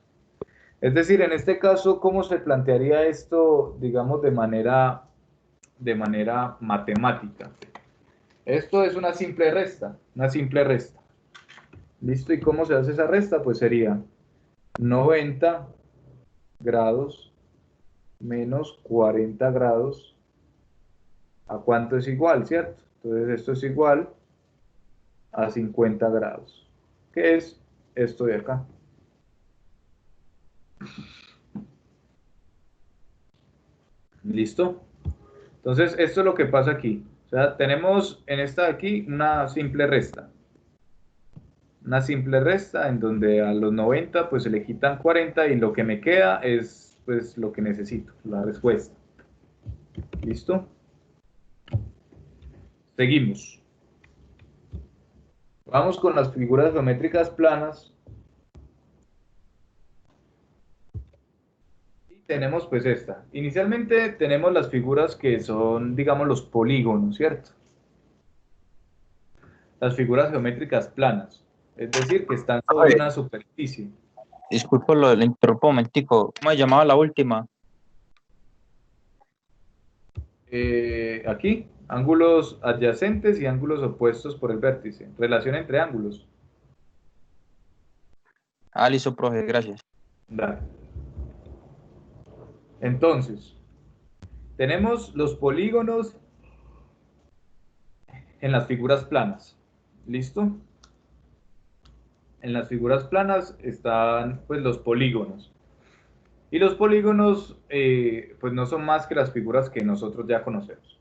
Speaker 1: Es decir, en este caso, ¿cómo se plantearía esto, digamos, de manera matemática? Esto es una simple resta, una simple resta. ¿Listo? ¿Y cómo se hace esa resta? Pues sería 90 grados menos 40 grados. ¿A cuánto es igual, cierto? Entonces esto es igual a 50 grados, que es esto de acá. ¿Listo? Entonces esto es lo que pasa aquí. O sea, tenemos en esta de aquí una simple resta en donde a los 90 pues se le quitan 40 y lo que me queda es pues lo que necesito, la respuesta. ¿Listo? Seguimos. Vamos con las figuras geométricas planas. Y tenemos pues esta. Inicialmente tenemos las figuras que son, digamos, los polígonos, ¿cierto? Las figuras geométricas planas. Es decir, que están sobre
Speaker 2: Oye,
Speaker 1: una superficie.
Speaker 2: disculpo, lo interrumpo un momentico. ¿Cómo se llamaba la última?
Speaker 1: Aquí, ángulos adyacentes y ángulos opuestos por el vértice. Relación entre ángulos.
Speaker 2: Ah, listo, profe, gracias.
Speaker 1: Dale. Entonces, tenemos los polígonos en las figuras planas. ¿Listo? En las figuras planas están pues los polígonos. Y los polígonos pues no son más que las figuras que nosotros ya conocemos.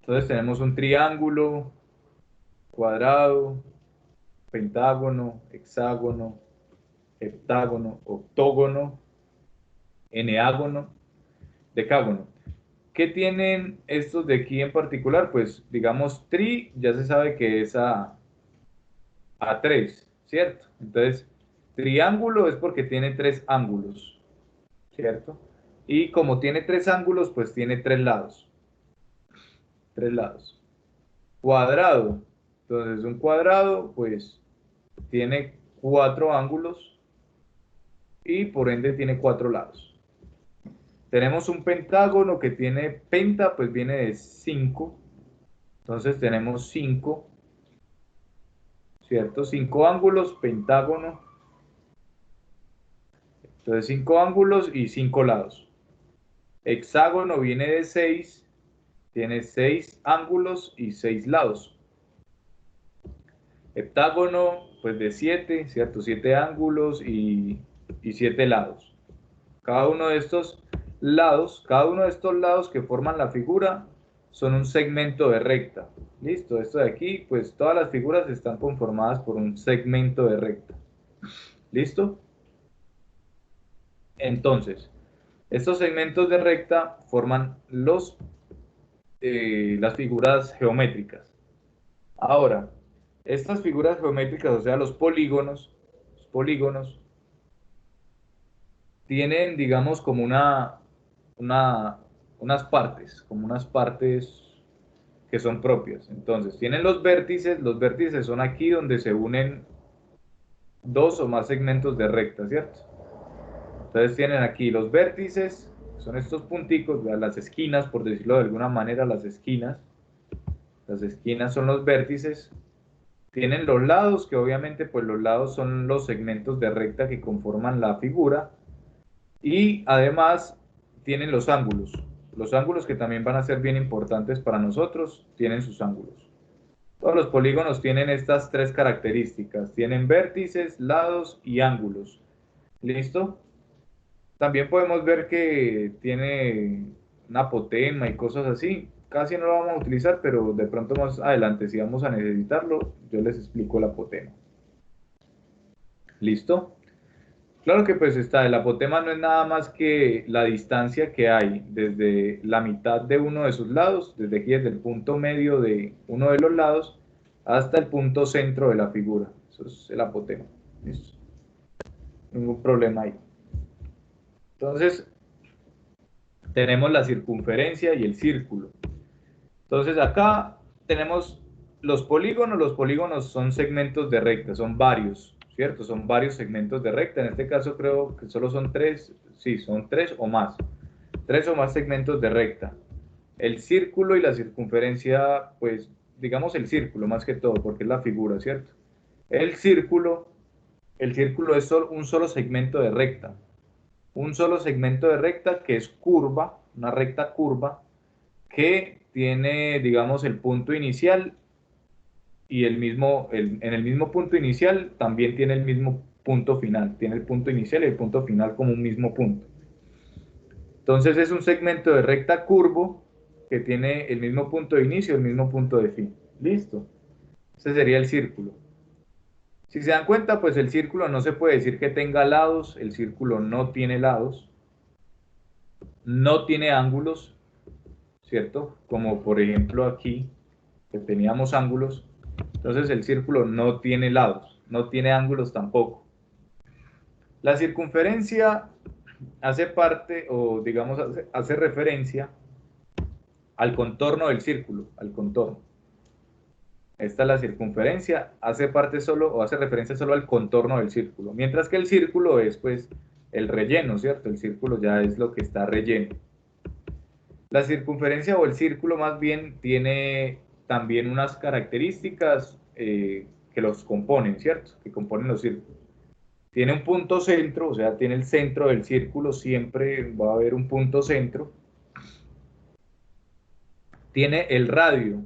Speaker 1: Entonces tenemos un triángulo, cuadrado, pentágono, hexágono, heptágono, octógono, eneágono, decágono. ¿Qué tienen estos de aquí en particular? Pues digamos tri, ya se sabe que es a 3, ¿cierto? Entonces, triángulo es porque tiene tres ángulos, ¿cierto? Y como tiene tres ángulos, pues tiene tres lados. Tres lados. Cuadrado. Entonces, un cuadrado, pues, tiene cuatro ángulos y por ende tiene cuatro lados. Tenemos un pentágono que tiene penta, pues viene de 5. Entonces tenemos 5, ¿cierto? 5 ángulos, pentágono. Entonces 5 ángulos y 5 lados. Hexágono viene de 6, tiene 6 ángulos y 6 lados. Heptágono, pues de 7, ¿cierto? 7 ángulos y 7 lados. Cada uno de estos lados, cada uno de estos lados que forman la figura son un segmento de recta. Listo, esto de aquí, pues todas las figuras están conformadas por un segmento de recta. ¿Listo? Entonces, estos segmentos de recta forman las figuras geométricas. Ahora, estas figuras geométricas, o sea, los polígonos tienen, digamos, como unas partes, como unas partes que son propias. Entonces, tienen los vértices son aquí donde se unen dos o más segmentos de recta, ¿cierto? Entonces tienen aquí los vértices, son estos punticos, las esquinas, por decirlo de alguna manera, las esquinas son los vértices. Tienen los lados, que obviamente pues los lados son los segmentos de recta que conforman la figura. Y además tienen los ángulos que también van a ser bien importantes para nosotros, tienen sus ángulos. Todos los polígonos tienen estas tres características, tienen vértices, lados y ángulos. ¿Listo? También podemos ver que tiene una apotema y cosas así. Casi no lo vamos a utilizar, pero de pronto más adelante, si vamos a necesitarlo, yo les explico la apotema. ¿Listo? Claro que pues está, el apotema no es nada más que la distancia que hay desde la mitad de uno de sus lados, desde aquí desde el punto medio de uno de los lados, hasta el punto centro de la figura. Eso es el apotema. ¿Listo? Ningún problema ahí. Entonces, tenemos la circunferencia y el círculo. Entonces, acá tenemos los polígonos son segmentos de recta, son varios, ¿cierto? Son varios segmentos de recta. En este caso creo que solo son tres, sí, son tres o más segmentos de recta. El círculo y la circunferencia, pues digamos el círculo más que todo, porque es la figura, ¿cierto? El círculo, el círculo es un solo segmento de recta. Un solo segmento de recta que es curva, una recta curva, que tiene, digamos, el punto inicial y en el mismo punto inicial también tiene el mismo punto final. Tiene el punto inicial y el punto final como un mismo punto. Entonces es un segmento de recta curvo que tiene el mismo punto de inicio y el mismo punto de fin. Listo. Ese sería el círculo. Si se dan cuenta, pues el círculo no se puede decir que tenga lados, el círculo no tiene lados, no tiene ángulos, ¿cierto? Como por ejemplo aquí, que teníamos ángulos. Entonces el círculo no tiene lados, no tiene ángulos tampoco. La circunferencia hace parte, o digamos, hace referencia al contorno del círculo, al contorno. Esta es la circunferencia, hace parte solo, o hace referencia solo al contorno del círculo, mientras que el círculo es, pues, el relleno, ¿cierto? El círculo ya es lo que está relleno. La circunferencia o el círculo más bien tiene también unas características que los componen, ¿cierto? Que componen los círculos. Tiene un punto centro, o sea, tiene el centro del círculo, siempre va a haber un punto centro. Tiene el radio.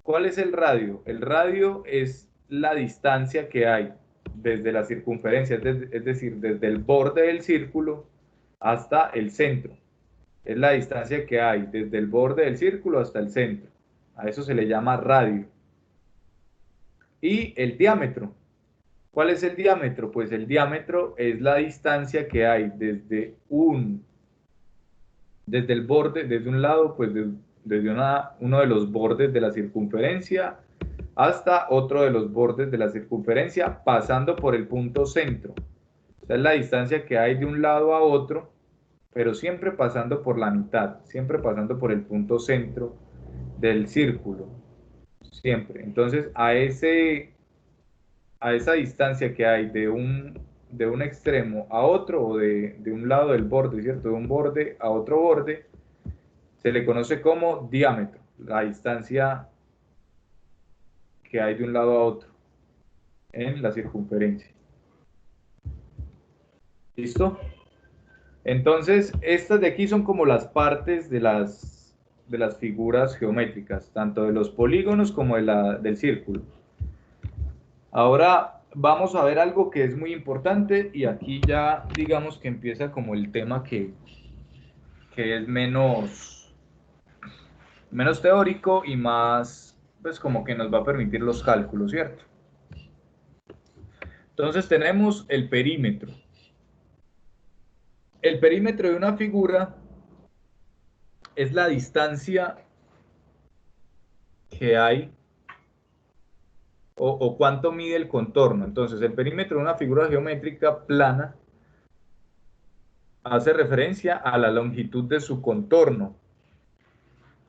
Speaker 1: ¿Cuál es el radio? El radio es la distancia que hay desde la circunferencia, es decir, desde el borde del círculo hasta el centro. Es la distancia que hay desde el borde del círculo hasta el centro. A eso se le llama radio. Y el diámetro. ¿Cuál es el diámetro? Pues el diámetro es la distancia que hay desde el borde, desde un lado, pues desde uno de los bordes de la circunferencia hasta otro de los bordes de la circunferencia, pasando por el punto centro. Esa es la distancia que hay de un lado a otro, pero siempre pasando por la mitad, siempre pasando por el punto centro del círculo, siempre. Entonces, a esa distancia que hay de un extremo a otro, o de un lado del borde, ¿cierto? De un borde a otro borde, se le conoce como diámetro, la distancia que hay de un lado a otro en la circunferencia. ¿Listo? Entonces, estas de aquí son como las partes de las figuras geométricas, tanto de los polígonos como del círculo. Ahora vamos a ver algo que es muy importante, y aquí ya digamos que empieza como el tema que es menos teórico y más, pues como que nos va a permitir los cálculos, ¿cierto? Entonces tenemos el perímetro. El perímetro de una figura es la distancia que hay o cuánto mide el contorno. Entonces el perímetro de una figura geométrica plana hace referencia a la longitud de su contorno,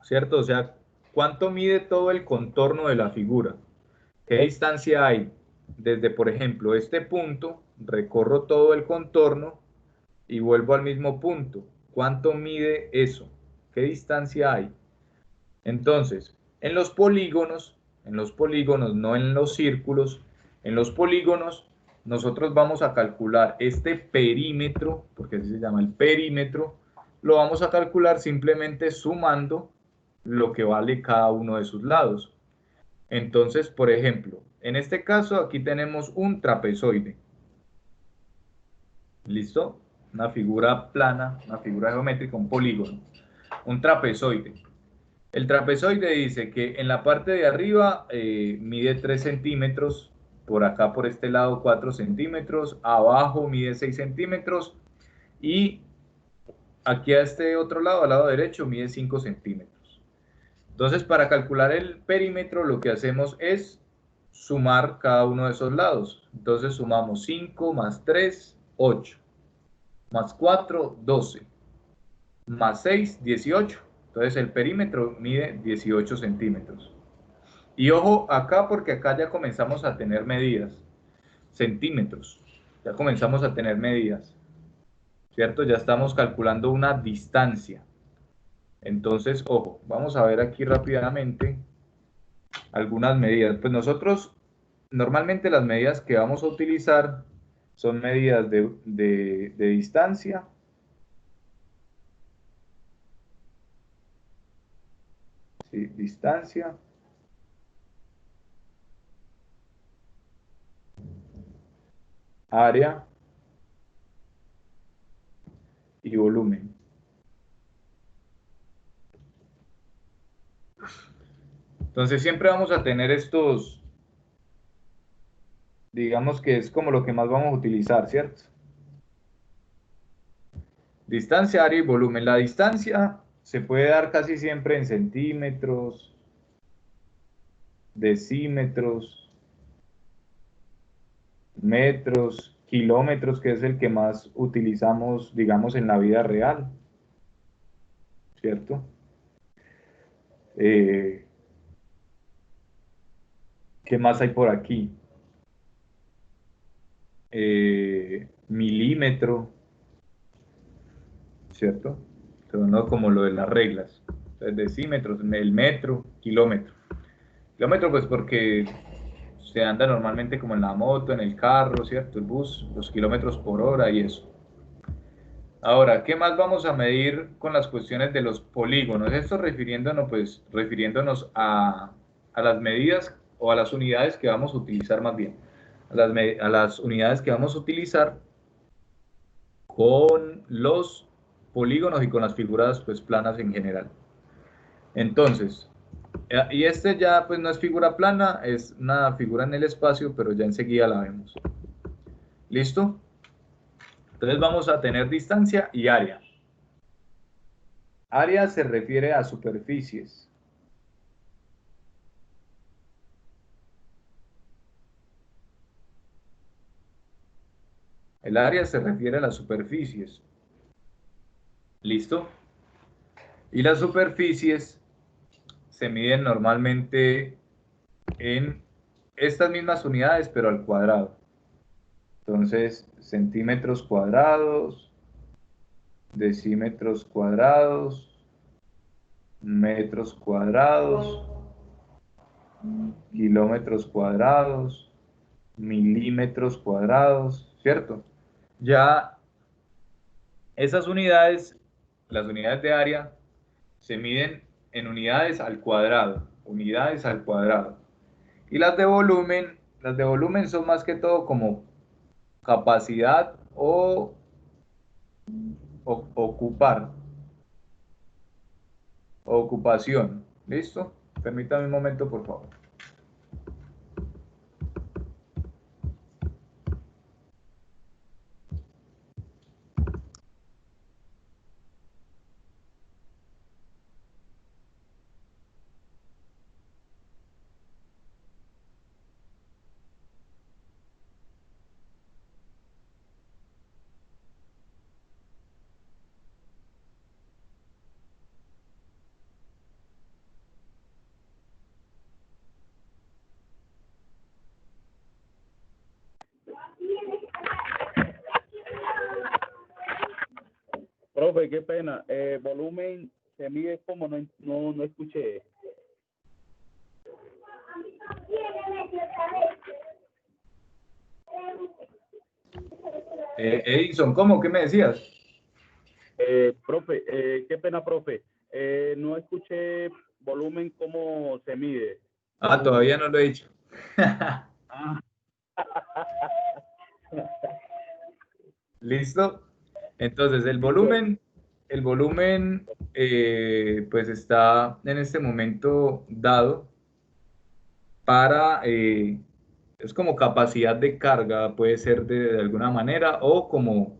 Speaker 1: ¿cierto? O sea, ¿cuánto mide todo el contorno de la figura? ¿Qué distancia hay? Desde, por ejemplo, este punto, recorro todo el contorno y vuelvo al mismo punto. ¿Cuánto mide eso? ¿Qué distancia hay? Entonces, en los polígonos, no en los círculos, en los polígonos, nosotros vamos a calcular este perímetro, porque así se llama el perímetro, lo vamos a calcular simplemente sumando lo que vale cada uno de sus lados. Entonces, por ejemplo, en este caso aquí tenemos un trapezoide. ¿Listo? Una figura plana, una figura geométrica, un polígono. Un trapezoide. El trapezoide dice que en la parte de arriba mide 3 centímetros, por acá por este lado 4 centímetros, abajo mide 6 centímetros y aquí a este otro lado, al lado derecho, mide 5 centímetros. Entonces, para calcular el perímetro, lo que hacemos es sumar cada uno de esos lados. Entonces, sumamos 5 más 3, 8, más 4, 12, más 6, 18. Entonces, el perímetro mide 18 centímetros. Y ojo acá, porque acá ya comenzamos a tener medidas, centímetros. Ya comenzamos a tener medidas, ¿cierto? Ya estamos calculando una distancia. Entonces, ojo, vamos a ver aquí rápidamente algunas medidas. Pues nosotros, normalmente las medidas que vamos a utilizar son medidas de distancia, ¿sí? Distancia, área y volumen. Entonces siempre vamos a tener estos, digamos que es como lo que más vamos a utilizar, ¿cierto? Distancia, área y volumen. La distancia se puede dar casi siempre en centímetros, decímetros, metros, kilómetros, que es el que más utilizamos, digamos, en la vida real, ¿cierto? Eh, ¿Qué más hay por aquí? Milímetro, ¿cierto? Pero no como lo de las reglas. Entonces, decímetros, el metro, kilómetro. Kilómetro, pues porque se anda normalmente como en la moto, en el carro, ¿cierto? El bus, los kilómetros por hora y eso. Ahora, ¿qué más vamos a medir con las cuestiones de los polígonos? Esto refiriéndonos, pues, refiriéndonos a las medidas o a las unidades que vamos a utilizar más bien. A las unidades que vamos a utilizar con los polígonos y con las figuras pues, planas en general. Entonces, y este ya pues no es figura plana, es una figura en el espacio, pero ya enseguida la vemos. ¿Listo? Entonces vamos a tener distancia y área. Área se refiere a superficies. El área se refiere a las superficies. ¿Listo? Y las superficies se miden normalmente en estas mismas unidades, pero al cuadrado. Entonces, centímetros cuadrados, decímetros cuadrados, metros cuadrados, kilómetros cuadrados, milímetros cuadrados, ¿cierto? Ya esas unidades, las unidades de área, se miden en unidades al cuadrado, unidades al cuadrado. Y las de volumen son más que todo como capacidad o ocupar. ocupación. ¿Listo? Permítame un momento, por favor.
Speaker 3: Profe, qué pena. Volumen se mide como no escuché.
Speaker 1: Edison, ¿cómo? ¿Qué me decías?
Speaker 3: Profe, qué pena, profe. No escuché volumen cómo se mide.
Speaker 1: Ah,
Speaker 3: Volumen.
Speaker 1: todavía no lo he dicho.
Speaker 3: Ah.
Speaker 1: ¿Listo? Entonces, el volumen pues está en este momento dado para, es como capacidad de carga, puede ser de alguna manera, o como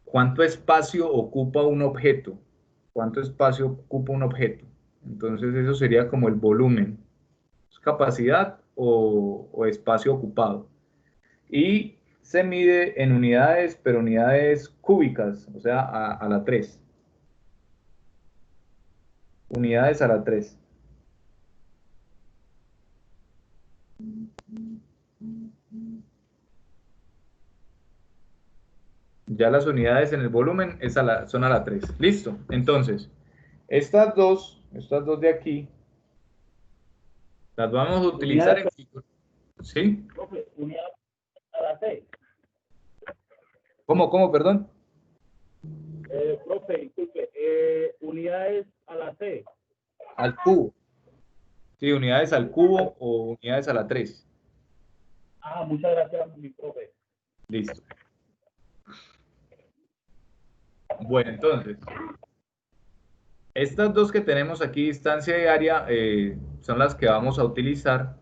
Speaker 1: cuánto espacio ocupa un objeto, cuánto espacio ocupa un objeto. Entonces, eso sería como el volumen, ¿es capacidad o espacio ocupado? Y se mide en unidades, pero unidades cúbicas, o sea, a la 3. Unidades a la 3. Ya las unidades en el volumen son a la 3. Listo. Entonces, estas dos de aquí, las vamos a utilizar
Speaker 3: Unidades,
Speaker 1: en figura. ¿Sí?
Speaker 3: profe, unidades a la C.
Speaker 1: ¿Cómo, perdón?
Speaker 3: Profe, disculpe, unidades a la C.
Speaker 1: Al cubo. Sí, unidades al cubo o unidades a la 3.
Speaker 3: Ah, muchas gracias, mi profe.
Speaker 1: Listo. Bueno, entonces, estas dos que tenemos aquí, distancia y área, son las que vamos a utilizar.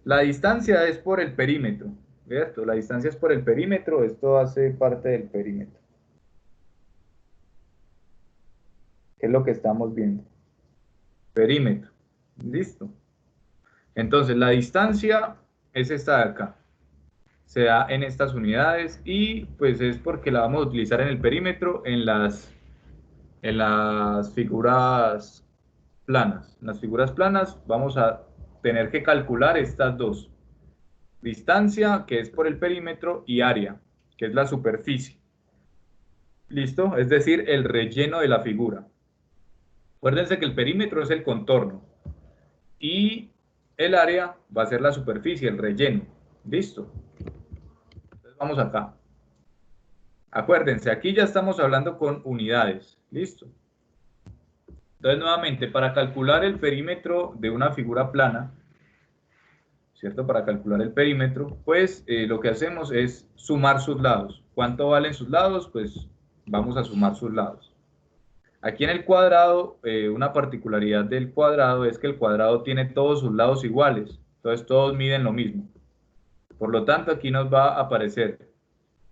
Speaker 1: La distancia es por el perímetro, ¿cierto? La distancia es por el perímetro, esto hace parte del perímetro, que es lo que estamos viendo. Perímetro, listo. Entonces, la distancia es esta de acá. Se da en estas unidades y pues es porque la vamos a utilizar en el perímetro en las figuras planas. En las figuras planas vamos a tener que calcular estas dos. Distancia, que es por el perímetro, y área, que es la superficie. ¿Listo? Es decir, el relleno de la figura. Acuérdense que el perímetro es el contorno y el área va a ser la superficie, el relleno. ¿Listo? Entonces vamos acá. Acuérdense, aquí ya estamos hablando con unidades. ¿Listo? Entonces, nuevamente, para calcular el perímetro de una figura plana, ¿cierto? Para calcular el perímetro, pues lo que hacemos es sumar sus lados. ¿Cuánto valen sus lados? Pues vamos a sumar sus lados. Aquí en el cuadrado, una particularidad del cuadrado es que el cuadrado tiene todos sus lados iguales, entonces todos miden lo mismo. Por lo tanto, aquí nos va a aparecer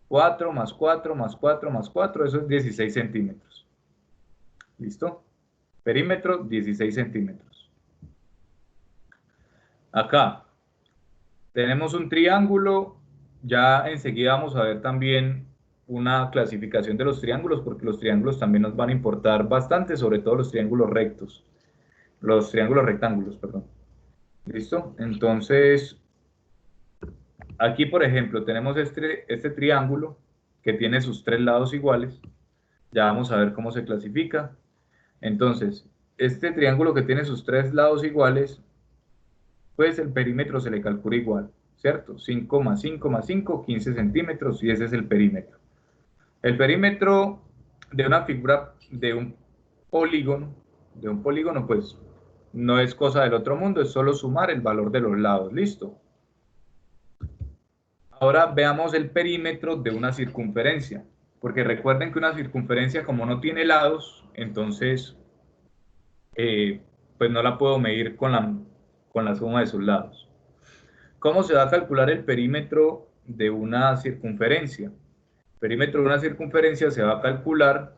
Speaker 1: 4 más 4 más 4 más 4, eso es 16 centímetros. ¿Listo? Perímetro, 16 centímetros. Acá tenemos un triángulo, ya enseguida vamos a ver también una clasificación de los triángulos, porque los triángulos también nos van a importar bastante, sobre todo los triángulos rectos, los triángulos rectángulos, perdón. ¿Listo? Entonces, aquí, por ejemplo, tenemos este triángulo que tiene sus tres lados iguales. Ya vamos a ver cómo se clasifica. Entonces, este triángulo que tiene sus tres lados iguales, pues el perímetro se le calcula igual, ¿cierto? 5 más 5 más 5, 15 centímetros, y ese es el perímetro. El perímetro de una figura, de un polígono, pues no es cosa del otro mundo, es solo sumar el valor de los lados, ¿listo? Ahora veamos el perímetro de una circunferencia, porque recuerden que una circunferencia, como no tiene lados, entonces pues no la puedo medir con la suma de sus lados. ¿Cómo se va a calcular el perímetro de una circunferencia? El perímetro de una circunferencia se va a calcular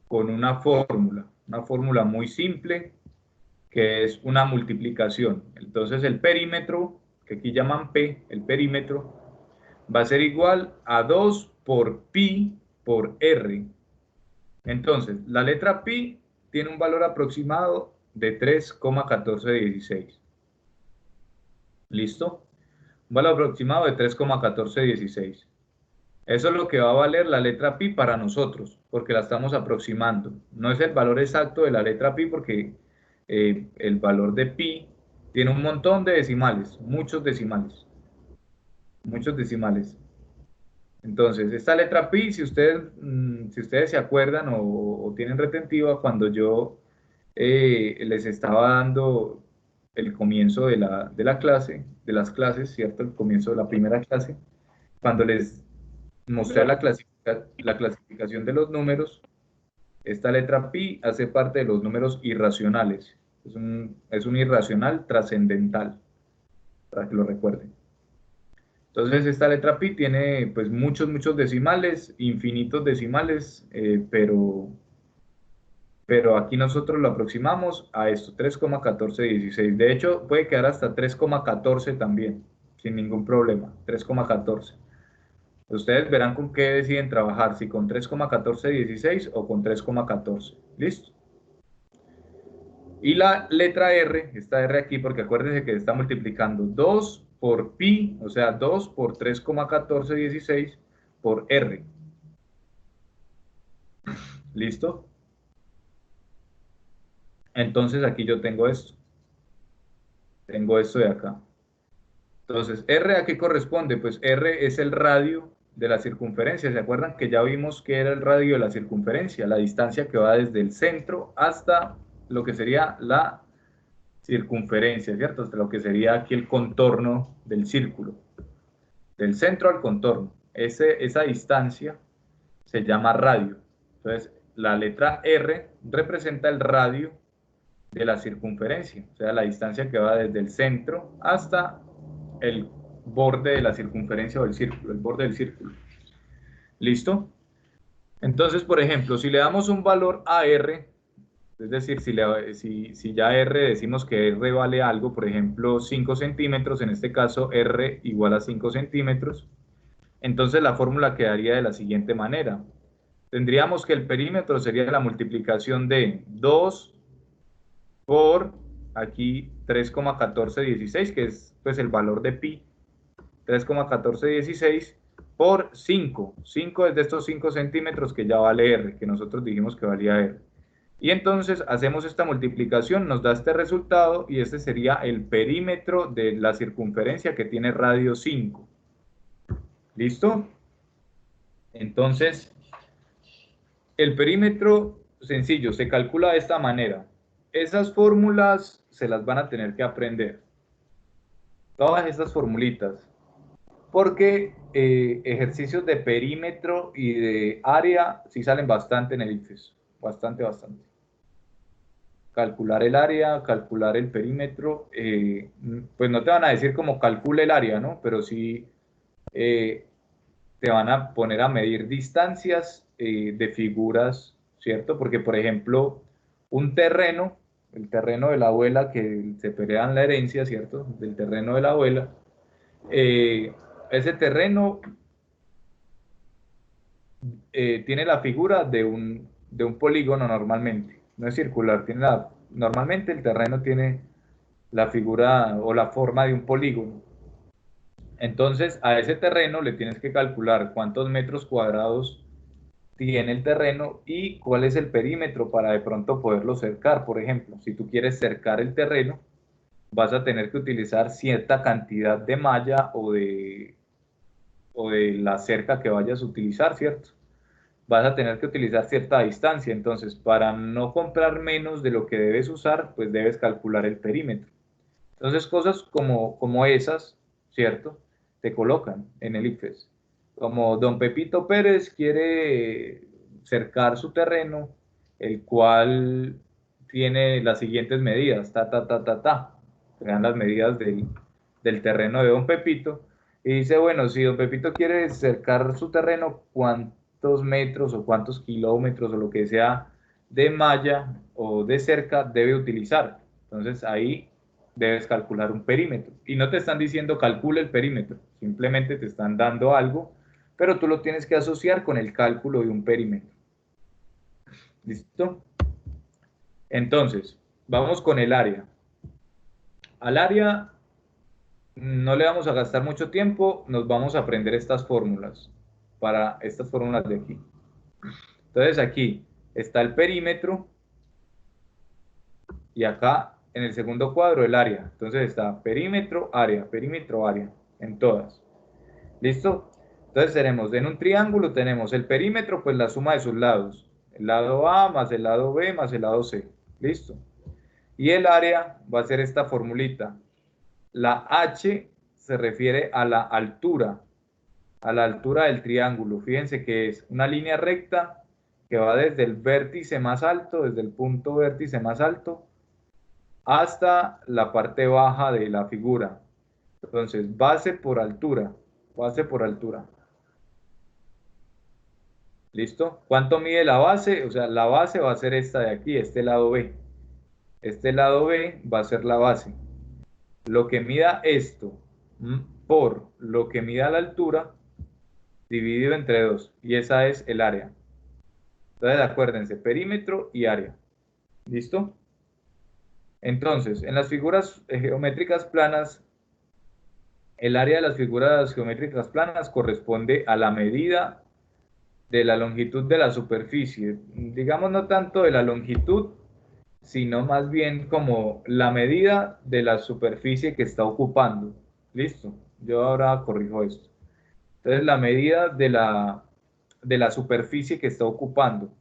Speaker 1: con una fórmula muy simple, que es una multiplicación. Entonces el perímetro, que aquí llaman P, el perímetro, va a ser igual a 2 por pi por r. Entonces, la letra pi tiene un valor aproximado de 3,1416. ¿Listo? Un valor aproximado de 3,1416. Eso es lo que va a valer la letra pi para nosotros, porque la estamos aproximando. No es el valor exacto de la letra pi, porque el valor de pi tiene un montón de decimales, muchos decimales. Entonces, esta letra pi, si ustedes se acuerdan o tienen retentiva, cuando yo les estaba dando el comienzo de la clase, de las clases, ¿cierto? El comienzo de la primera clase, cuando les mostré la clasificación de los números, esta letra pi hace parte de los números irracionales. Es un irracional trascendental, para que lo recuerden. Entonces esta letra pi tiene pues muchos decimales, infinitos decimales, pero aquí nosotros lo aproximamos a esto, 3,1416. De hecho, puede quedar hasta 3,14 también, sin ningún problema, 3,14. Ustedes verán con qué deciden trabajar, si con 3,1416 o con 3,14. ¿Listo? Y la letra R, esta R aquí, porque acuérdense que está multiplicando 2 por pi, o sea, 2 por 3,1416 por R. ¿Listo? Entonces aquí yo tengo esto. Tengo esto de acá. Entonces, ¿R a qué corresponde? Pues R es el radio de la circunferencia. ¿Se acuerdan que ya vimos que era el radio de la circunferencia? La distancia que va desde el centro hasta lo que sería la circunferencia, ¿cierto? Hasta lo que sería aquí el contorno del círculo. Del centro al contorno. Esa distancia se llama radio. Entonces, la letra R representa el radio de la circunferencia, o sea, la distancia que va desde el centro hasta el borde de la circunferencia o el círculo, el borde del círculo. ¿Listo? Entonces, por ejemplo, si le damos un valor a R, es decir, si ya R decimos que R vale algo, por ejemplo, 5 centímetros, en este caso R igual a 5 centímetros, entonces la fórmula quedaría de la siguiente manera. Tendríamos que el perímetro sería la multiplicación de 2 por aquí 3,1416, que es pues el valor de pi, 3,1416 por 5. 5 es de estos 5 centímetros que ya vale R, que nosotros dijimos que valía R. Y entonces hacemos esta multiplicación, nos da este resultado y este sería el perímetro de la circunferencia que tiene radio 5. ¿Listo? Entonces, el perímetro sencillo se calcula de esta manera. Esas fórmulas se las van a tener que aprender. Todas estas formulitas. Porque ejercicios de perímetro y de área sí salen bastante en el ICFES. Bastante. Calcular el área, calcular el perímetro. Pues no te van a decir como calcula el área, ¿no? Pero sí te van a poner a medir distancias de figuras, ¿cierto? Porque, por ejemplo, un terreno, el terreno de la abuela, que se pelean la herencia, ¿cierto? Del terreno de la abuela, ese terreno tiene la figura de un polígono normalmente, no es circular, normalmente el terreno tiene la figura o la forma de un polígono. Entonces, a ese terreno le tienes que calcular cuántos metros cuadrados tiene el terreno y cuál es el perímetro para de pronto poderlo cercar. Por ejemplo, si tú quieres cercar el terreno, vas a tener que utilizar cierta cantidad de malla o de la cerca que vayas a utilizar, ¿cierto? Vas a tener que utilizar cierta distancia. Entonces, para no comprar menos de lo que debes usar, pues debes calcular el perímetro. Entonces, cosas como esas, ¿cierto? Te colocan en el ICFES. Como don Pepito Pérez quiere cercar su terreno, el cual tiene las siguientes medidas, te dan las medidas del terreno de don Pepito, y dice, bueno, si don Pepito quiere cercar su terreno, ¿cuántos metros o cuántos kilómetros o lo que sea de malla o de cerca debe utilizar? Entonces ahí debes calcular un perímetro. Y no te están diciendo calcula el perímetro, simplemente te están dando algo, pero tú lo tienes que asociar con el cálculo de un perímetro. ¿Listo? Entonces, vamos con el área. Al área no le vamos a gastar mucho tiempo, nos vamos a aprender estas fórmulas, para estas fórmulas de aquí. Entonces aquí está el perímetro y acá en el segundo cuadro el área. Entonces está perímetro, área, en todas. ¿Listo? Entonces tenemos, en un triángulo tenemos el perímetro, pues la suma de sus lados. El lado A más el lado B más el lado C. ¿Listo? Y el área va a ser esta formulita. La H se refiere a la altura del triángulo. Fíjense que es una línea recta que va desde el vértice más alto, desde el punto vértice más alto, hasta la parte baja de la figura. Entonces, base por altura. ¿Listo? ¿Cuánto mide la base? O sea, la base va a ser esta de aquí, este lado B. Este lado B va a ser la base. Lo que mida esto por lo que mida la altura, dividido entre 2. Y esa es el área. Entonces, acuérdense, perímetro y área. ¿Listo? Entonces, en las figuras geométricas planas, el área de las figuras geométricas planas corresponde a la medida de la longitud de la superficie. Digamos, no tanto de la longitud, sino más bien como la medida de la superficie que está ocupando. ¿Listo? Yo ahora corrijo esto. Entonces, la medida de la superficie que está ocupando.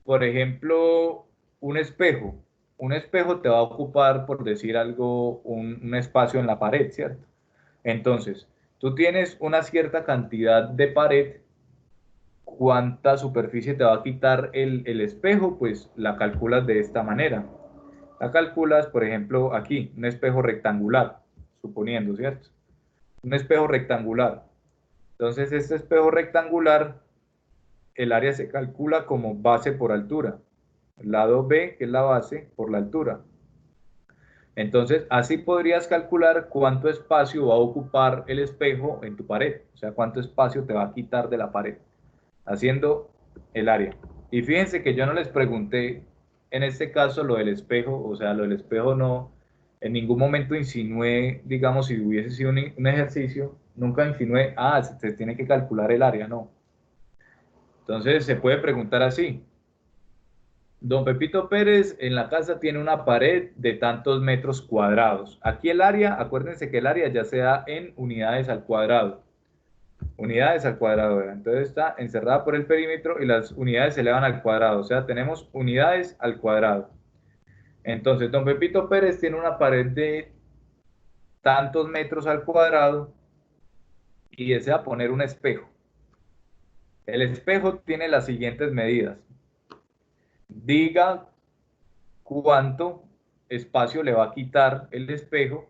Speaker 1: Por ejemplo, un espejo. Un espejo te va a ocupar, por decir algo, un espacio en la pared, ¿cierto? Entonces, tú tienes una cierta cantidad de pared. ¿Cuánta superficie te va a quitar el espejo? Pues la calculas de esta manera. La calculas, por ejemplo, aquí, un espejo rectangular, suponiendo, ¿cierto? Un espejo rectangular. Entonces, este espejo rectangular, el área se calcula como base por altura. El lado B, que es la base, por la altura. Entonces, así podrías calcular cuánto espacio va a ocupar el espejo en tu pared. O sea, cuánto espacio te va a quitar de la pared, haciendo el área. Y fíjense que yo no les pregunté en este caso lo del espejo, o sea, lo del espejo no, en ningún momento insinué, digamos, si hubiese sido un ejercicio, nunca insinué, se tiene que calcular el área, no. Entonces se puede preguntar así. Don Pepito Pérez en la casa tiene una pared de tantos metros cuadrados. Aquí el área, acuérdense que el área ya se da en unidades al cuadrado. Unidades al cuadrado, ¿verdad? Entonces está encerrada por el perímetro y las unidades se elevan al cuadrado. O sea, tenemos unidades al cuadrado. Entonces, don Pepito Pérez tiene una pared de tantos metros al cuadrado y desea poner un espejo. El espejo tiene las siguientes medidas. Diga cuánto espacio le va a quitar el espejo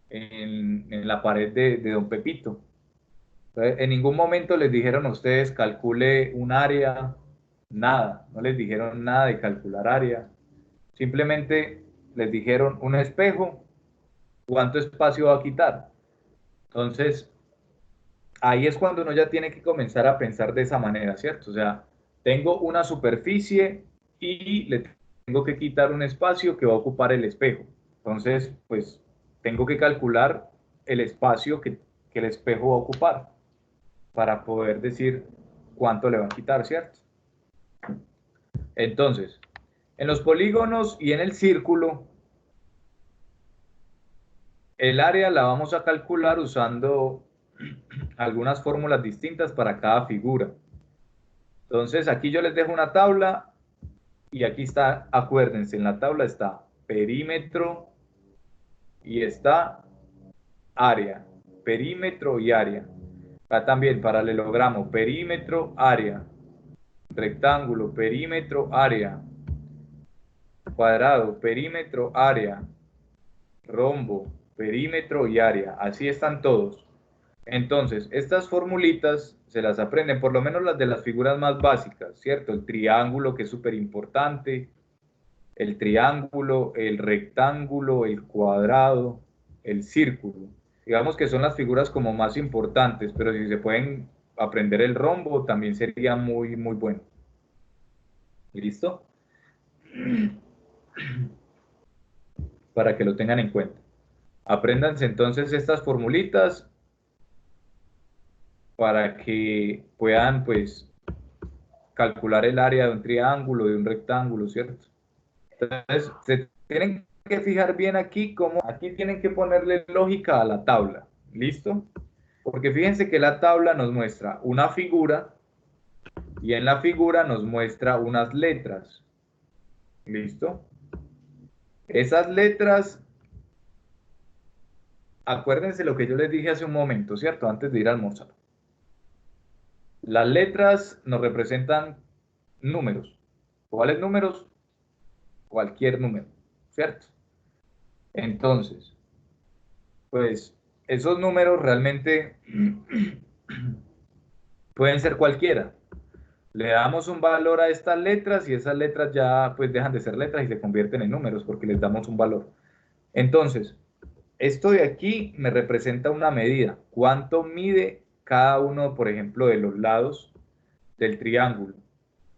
Speaker 1: en la pared de don Pepito. Entonces, en ningún momento les dijeron a ustedes calcule un área, nada, no les dijeron nada de calcular área, simplemente les dijeron un espejo, cuánto espacio va a quitar. Entonces, ahí es cuando uno ya tiene que comenzar a pensar de esa manera, ¿cierto? O sea, tengo una superficie y le tengo que quitar un espacio que va a ocupar el espejo. Entonces, pues, tengo que calcular el espacio que el espejo va a ocupar para poder decir cuánto le va a quitar, ¿cierto? Entonces, en los polígonos y en el círculo, el área la vamos a calcular usando algunas fórmulas distintas para cada figura. Entonces, aquí yo les dejo una tabla y aquí está, acuérdense, en la tabla está perímetro y está área, perímetro y área. Acá también paralelogramo, perímetro, área, rectángulo, perímetro, área, cuadrado, perímetro, área, rombo, perímetro y área. Así están todos. Entonces, estas formulitas se las aprenden, por lo menos las de las figuras más básicas, ¿cierto? El triángulo, que es súper importante, el triángulo, el rectángulo, el cuadrado, el círculo. Digamos que son las figuras como más importantes, pero si se pueden aprender el rombo, también sería muy, muy bueno. ¿Listo? Para que lo tengan en cuenta. Apréndanse entonces estas formulitas para que puedan, pues, calcular el área de un triángulo, de un rectángulo, ¿cierto? Entonces, se tienen que fijar bien aquí, como aquí tienen que ponerle lógica a la tabla, ¿listo? Porque fíjense que la tabla nos muestra una figura y en la figura nos muestra unas letras, ¿listo? Esas letras, acuérdense lo que yo les dije hace un momento, ¿cierto? Antes de ir a almorzar. Las letras nos representan números. ¿Cuáles números? Cualquier número, ¿cierto? Entonces, pues esos números realmente pueden ser cualquiera. Le damos un valor a estas letras y esas letras ya pues dejan de ser letras y se convierten en números porque les damos un valor. Entonces, esto de aquí me representa una medida. ¿Cuánto mide cada uno, por ejemplo, de los lados del triángulo?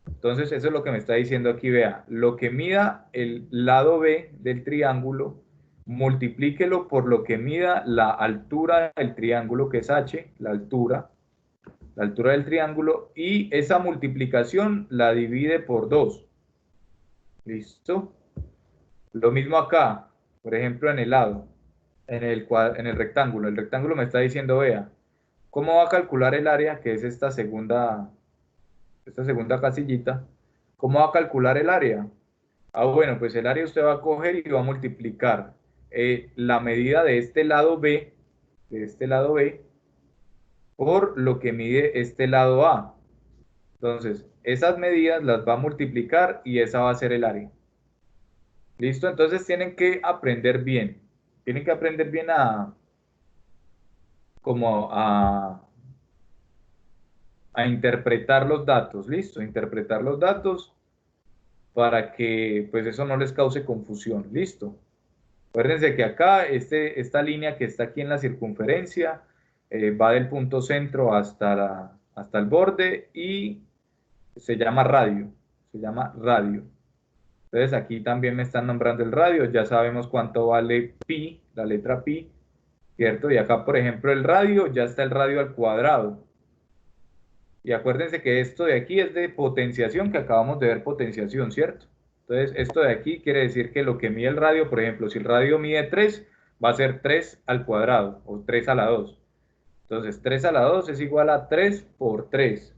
Speaker 1: Entonces, eso es lo que me está diciendo aquí, vea, lo que mida el lado B del triángulo, multiplíquelo por lo que mida la altura del triángulo, que es h, la altura del triángulo, y esa multiplicación la divide por 2. ¿Listo? Lo mismo acá, por ejemplo, en el lado, en el rectángulo. El rectángulo me está diciendo, vea, ¿cómo va a calcular el área, que es esta segunda casillita? ¿Cómo va a calcular el área? Ah, bueno, pues el área usted va a coger y va a multiplicar la medida de este lado B, por lo que mide este lado A. Entonces, esas medidas las va a multiplicar y esa va a ser el área. ¿Listo? Entonces tienen que aprender bien. Tienen que aprender bien como a interpretar los datos. ¿Listo? Interpretar los datos para que pues eso no les cause confusión. ¿Listo? Acuérdense que acá esta línea que está aquí en la circunferencia va del punto centro hasta el borde y se llama radio. Se llama radio. Entonces aquí también me están nombrando el radio. Ya sabemos cuánto vale pi, la letra pi, ¿cierto? Y acá, por ejemplo, el radio, ya está el radio al cuadrado. Y acuérdense que esto de aquí es de potenciación, que acabamos de ver potenciación, ¿cierto? Entonces, esto de aquí quiere decir que lo que mide el radio, por ejemplo, si el radio mide 3, va a ser 3 al cuadrado, o 3 a la 2. Entonces, 3 a la 2 es igual a 3 por 3,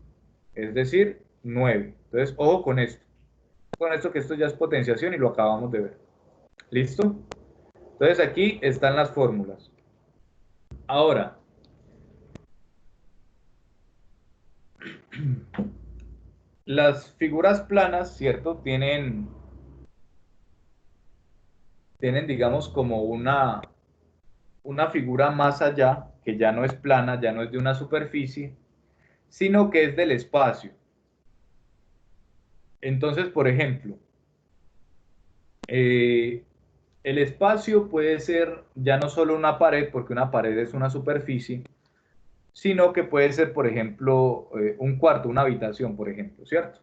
Speaker 1: es decir, 9. Entonces, ojo con esto. Con esto que esto ya es potenciación y lo acabamos de ver. ¿Listo? Entonces, aquí están las fórmulas. Ahora, las figuras planas, ¿cierto? Tienen, digamos, como una figura más allá, que ya no es plana, ya no es de una superficie, sino que es del espacio. Entonces, por ejemplo, eh, el espacio puede ser ya no solo una pared, porque una pared es una superficie, sino que puede ser, por ejemplo, un cuarto, una habitación, por ejemplo, ¿cierto?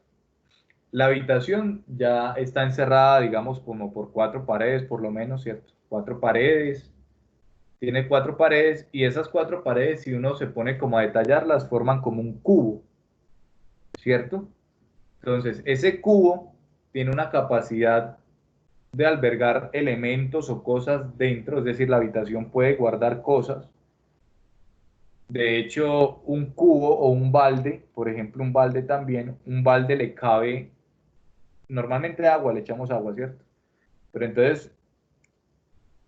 Speaker 1: La habitación ya está encerrada, digamos, como por 4 paredes, por lo menos, ¿cierto? 4 paredes, tiene 4 paredes y esas 4 paredes, si uno se pone como a detallarlas, forman como un cubo, ¿cierto? Entonces, ese cubo tiene una capacidad de albergar elementos o cosas dentro, es decir, la habitación puede guardar cosas. De hecho, un cubo o un balde, por ejemplo, un balde también, un balde le cabe normalmente agua, le echamos agua, ¿cierto? Pero entonces,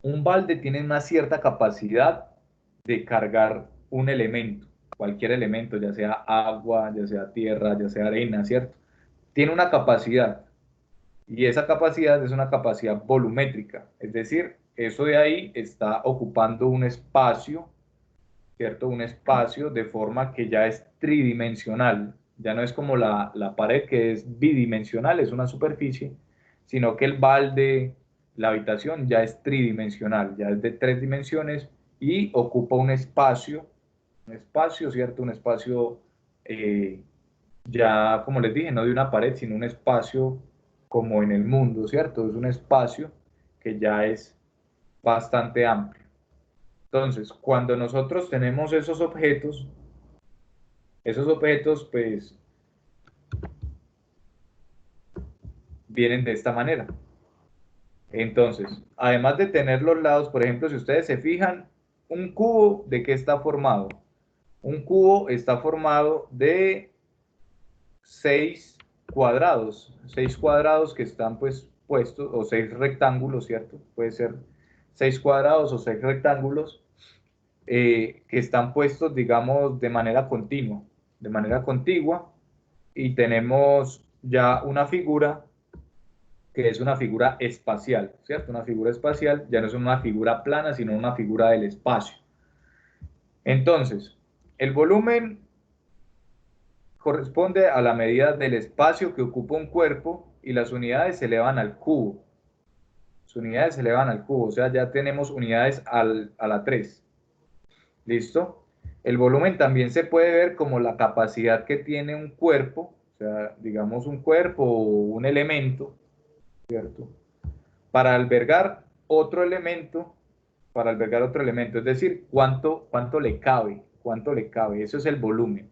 Speaker 1: un balde tiene una cierta capacidad de cargar un elemento, cualquier elemento, ya sea agua, ya sea tierra, ya sea arena, ¿cierto? Tiene una capacidad. Y esa capacidad es una capacidad volumétrica, es decir, eso de ahí está ocupando un espacio, ¿cierto? Un espacio de forma que ya es tridimensional, ya no es como la pared que es bidimensional, es una superficie, sino que el balde, la habitación ya es tridimensional, ya es de 3 dimensiones y ocupa un espacio, ¿cierto? Un espacio eh, ya, como les dije, no de una pared, sino un espacio como en el mundo, ¿cierto? Es un espacio que ya es bastante amplio. Entonces, cuando nosotros tenemos esos objetos pues vienen de esta manera. Entonces, además de tener los lados, por ejemplo, si ustedes se fijan, un cubo, ¿de qué está formado? Un cubo está formado de 6 cuadrados que están pues puestos, o 6 rectángulos, ¿cierto? Puede ser 6 cuadrados o 6 rectángulos que están puestos, digamos, de manera continua, de manera contigua, y tenemos ya una figura que es una figura espacial, ¿cierto? Una figura espacial ya no es una figura plana, sino una figura del espacio. Entonces, el volumen corresponde a la medida del espacio que ocupa un cuerpo y las unidades se elevan al cubo. Las unidades se elevan al cubo, o sea, ya tenemos unidades a la 3. ¿Listo? El volumen también se puede ver como la capacidad que tiene un cuerpo, o sea, digamos un cuerpo o un elemento, ¿cierto? Para albergar otro elemento, es decir, cuánto le cabe, eso es el volumen,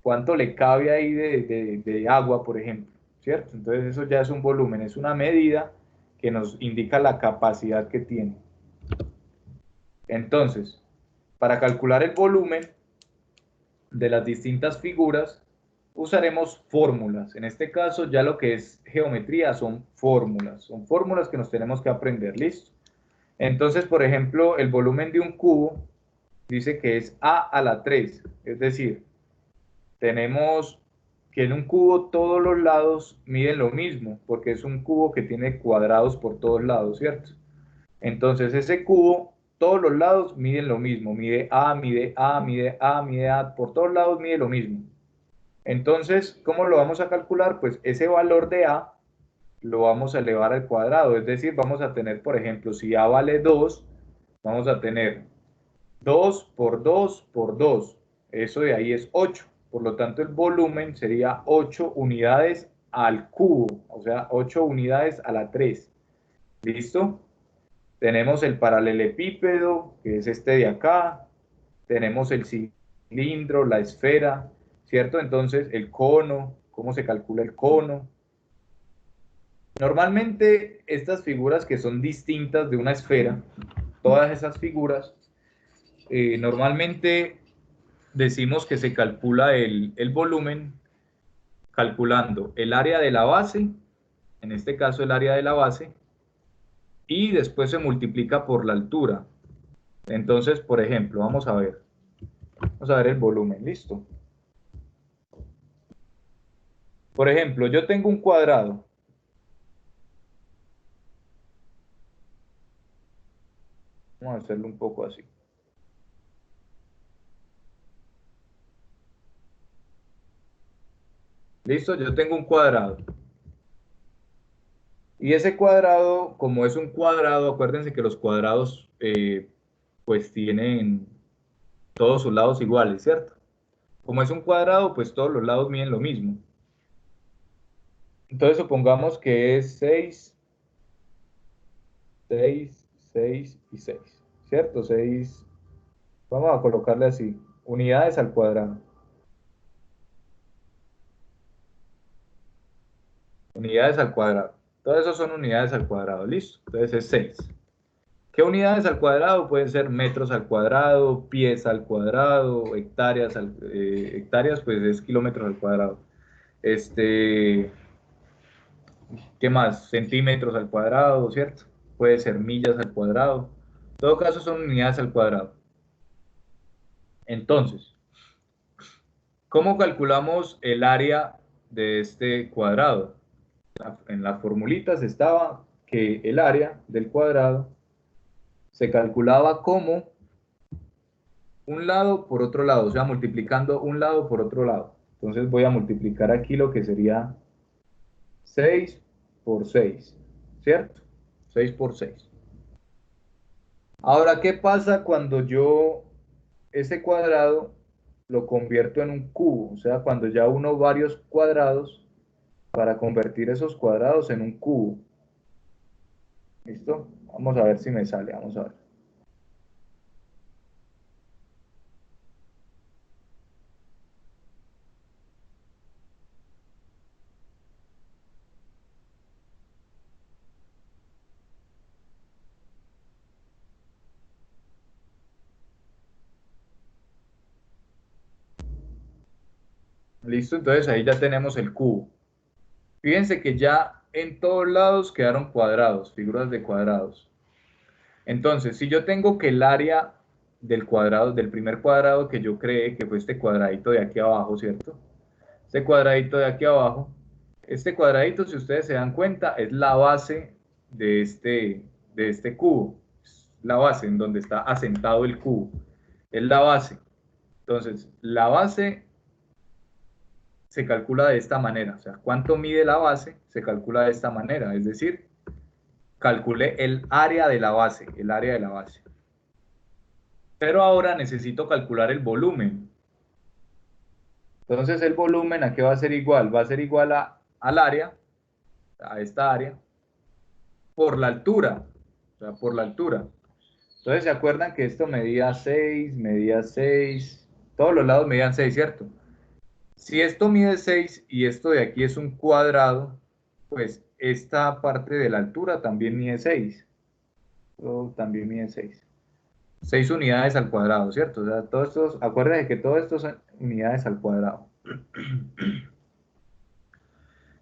Speaker 1: cuánto le cabe ahí de agua, por ejemplo, ¿cierto? Entonces eso ya es un volumen, es una medida que nos indica la capacidad que tiene. Entonces, para calcular el volumen de las distintas figuras, usaremos fórmulas. En este caso, ya lo que es geometría son fórmulas que nos tenemos que aprender, ¿listo? Entonces, por ejemplo, el volumen de un cubo dice que es A a la 3, es decir, tenemos que en un cubo todos los lados miden lo mismo, porque es un cubo que tiene cuadrados por todos lados, ¿cierto? Entonces ese cubo, todos los lados miden lo mismo, mide A, mide A, mide A, mide A, por todos lados mide lo mismo. Entonces, ¿cómo lo vamos a calcular? Pues ese valor de A lo vamos a elevar al cuadrado, es decir, vamos a tener, por ejemplo, si A vale 2, vamos a tener 2 por 2 por 2, eso de ahí es 8, por lo tanto el volumen sería 8 unidades al cubo, o sea, 8 unidades a la 3, ¿listo? Tenemos el paralelepípedo, que es este de acá, tenemos el cilindro, la esfera, ¿cierto? Entonces el cono, ¿cómo se calcula el cono? Normalmente estas figuras que son distintas de una esfera, todas esas figuras, normalmente decimos que se calcula el volumen calculando el área de la base, en este caso el área de la base, y después se multiplica por la altura. Entonces, por ejemplo, vamos a ver el volumen, listo. Por ejemplo, yo tengo un cuadrado. Vamos a hacerlo un poco así. Listo, yo tengo un cuadrado. Y ese cuadrado, como es un cuadrado, acuérdense que los cuadrados pues tienen todos sus lados iguales, ¿cierto? Como es un cuadrado, pues todos los lados miden lo mismo. Entonces supongamos que es 6, 6, 6 y 6, ¿cierto? 6, vamos a colocarle así, unidades al cuadrado. Unidades al cuadrado. Todo eso son unidades al cuadrado, listo. Entonces es 6. ¿Qué unidades al cuadrado? Pueden ser metros al cuadrado, pies al cuadrado, hectáreas pues es kilómetros al cuadrado. ¿Qué más? Centímetros al cuadrado, ¿cierto? Puede ser millas al cuadrado. En todo caso son unidades al cuadrado. Entonces, ¿cómo calculamos el área de este cuadrado? En las formulitas estaba que el área del cuadrado se calculaba como un lado por otro lado, o sea, multiplicando un lado por otro lado. Entonces voy a multiplicar aquí lo que sería 6 por 6, ¿cierto? 6 por 6. Ahora, ¿qué pasa cuando yo ese cuadrado lo convierto en un cubo? O sea, cuando ya uno varios cuadrados para convertir esos cuadrados en un cubo. ¿Listo? Vamos a ver si me sale, vamos a ver. ¿Listo? Entonces ahí ya tenemos el cubo. Fíjense que ya en todos lados quedaron cuadrados, figuras de cuadrados. Entonces, si yo tengo que el área del cuadrado, del primer cuadrado que yo creé, que fue este cuadradito de aquí abajo, ¿cierto? Este cuadradito de aquí abajo, este cuadradito, si ustedes se dan cuenta, es la base de este cubo. Es la base en donde está asentado el cubo. Es la base. Entonces, la base se calcula de esta manera. O sea, cuánto mide la base se calcula de esta manera. Es decir, calculé el área de la base, el área de la base. Pero ahora necesito calcular el volumen. Entonces el volumen, ¿a qué va a ser igual? Va a ser igual al área, a esta área, por la altura. O sea, por la altura. Entonces, ¿se acuerdan que esto medía 6, todos los lados medían 6, ¿cierto? Si esto mide 6 y esto de aquí es un cuadrado, pues esta parte de la altura también mide 6. También mide 6. 6 unidades al cuadrado, ¿cierto? O sea, todos estos, acuérdense que todo esto son unidades al cuadrado.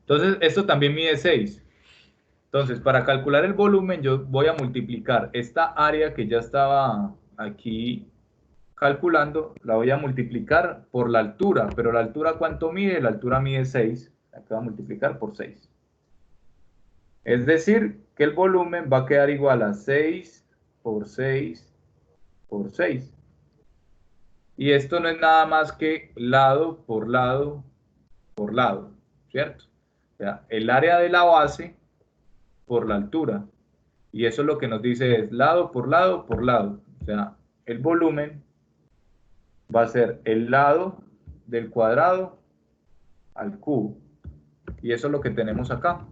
Speaker 1: Entonces, esto también mide 6. Entonces, para calcular el volumen, yo voy a multiplicar esta área que ya estaba aquí calculando, la voy a multiplicar por la altura. Pero la altura, ¿cuánto mide? La altura mide 6. Acá va a multiplicar por 6. Es decir, que el volumen va a quedar igual a 6 por 6 por 6. Y esto no es nada más que lado por lado por lado, ¿cierto? O sea, el área de la base por la altura. Y eso lo que nos dice es lado por lado por lado. O sea, el volumen va a ser el lado del cuadrado al cubo. Y eso es lo que tenemos acá.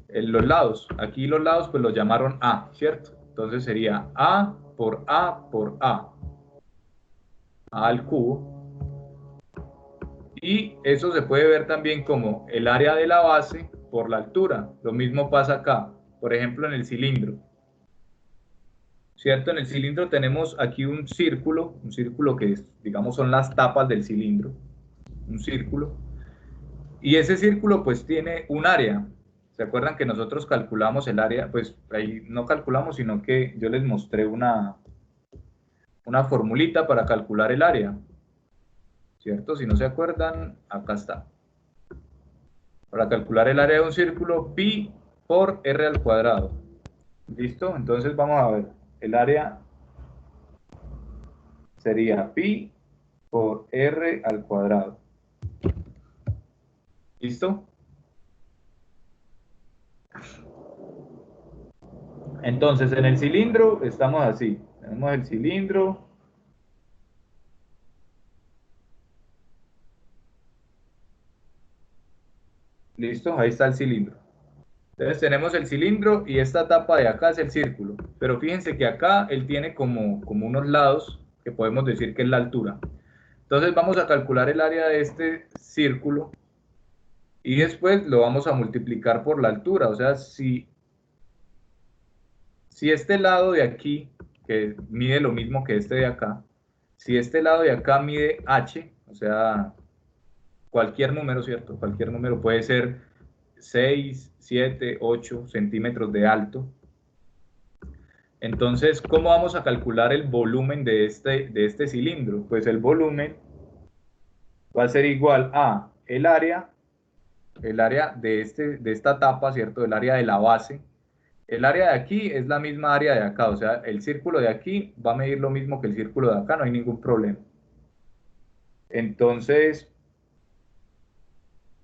Speaker 1: En los lados, aquí los lados pues los llamaron A, ¿cierto? Entonces sería A por A por A. A al cubo. Y eso se puede ver también como el área de la base por la altura. Lo mismo pasa acá, por ejemplo en el cilindro. ¿Cierto? En el cilindro tenemos aquí un círculo que digamos son las tapas del cilindro, un círculo. Y ese círculo pues tiene un área. ¿Se acuerdan que nosotros calculamos el área? Pues ahí no calculamos, sino que yo les mostré una formulita para calcular el área. ¿Cierto? Si no se acuerdan, acá está. Para calcular el área de un círculo, pi por r al cuadrado. ¿Listo? Entonces vamos a ver. El área sería pi por r al cuadrado. ¿Listo? Entonces en el cilindro estamos así. Tenemos el cilindro. ¿Listo? Ahí está el cilindro. Entonces tenemos el cilindro y esta tapa de acá es el círculo. Pero fíjense que acá él tiene como unos lados que podemos decir que es la altura. Entonces vamos a calcular el área de este círculo y después lo vamos a multiplicar por la altura. O sea, si este lado de aquí, que mide lo mismo que este de acá, si este lado de acá mide h, o sea, cualquier número, ¿cierto? Cualquier número puede ser 6, 7, 8 centímetros de alto. Entonces, ¿cómo vamos a calcular el volumen de este cilindro? Pues el volumen va a ser igual a el área el área de esta tapa, ¿cierto? El área de la base. El área de aquí es la misma área de acá, o sea, el círculo de aquí va a medir lo mismo que el círculo de acá, no hay ningún problema. Entonces,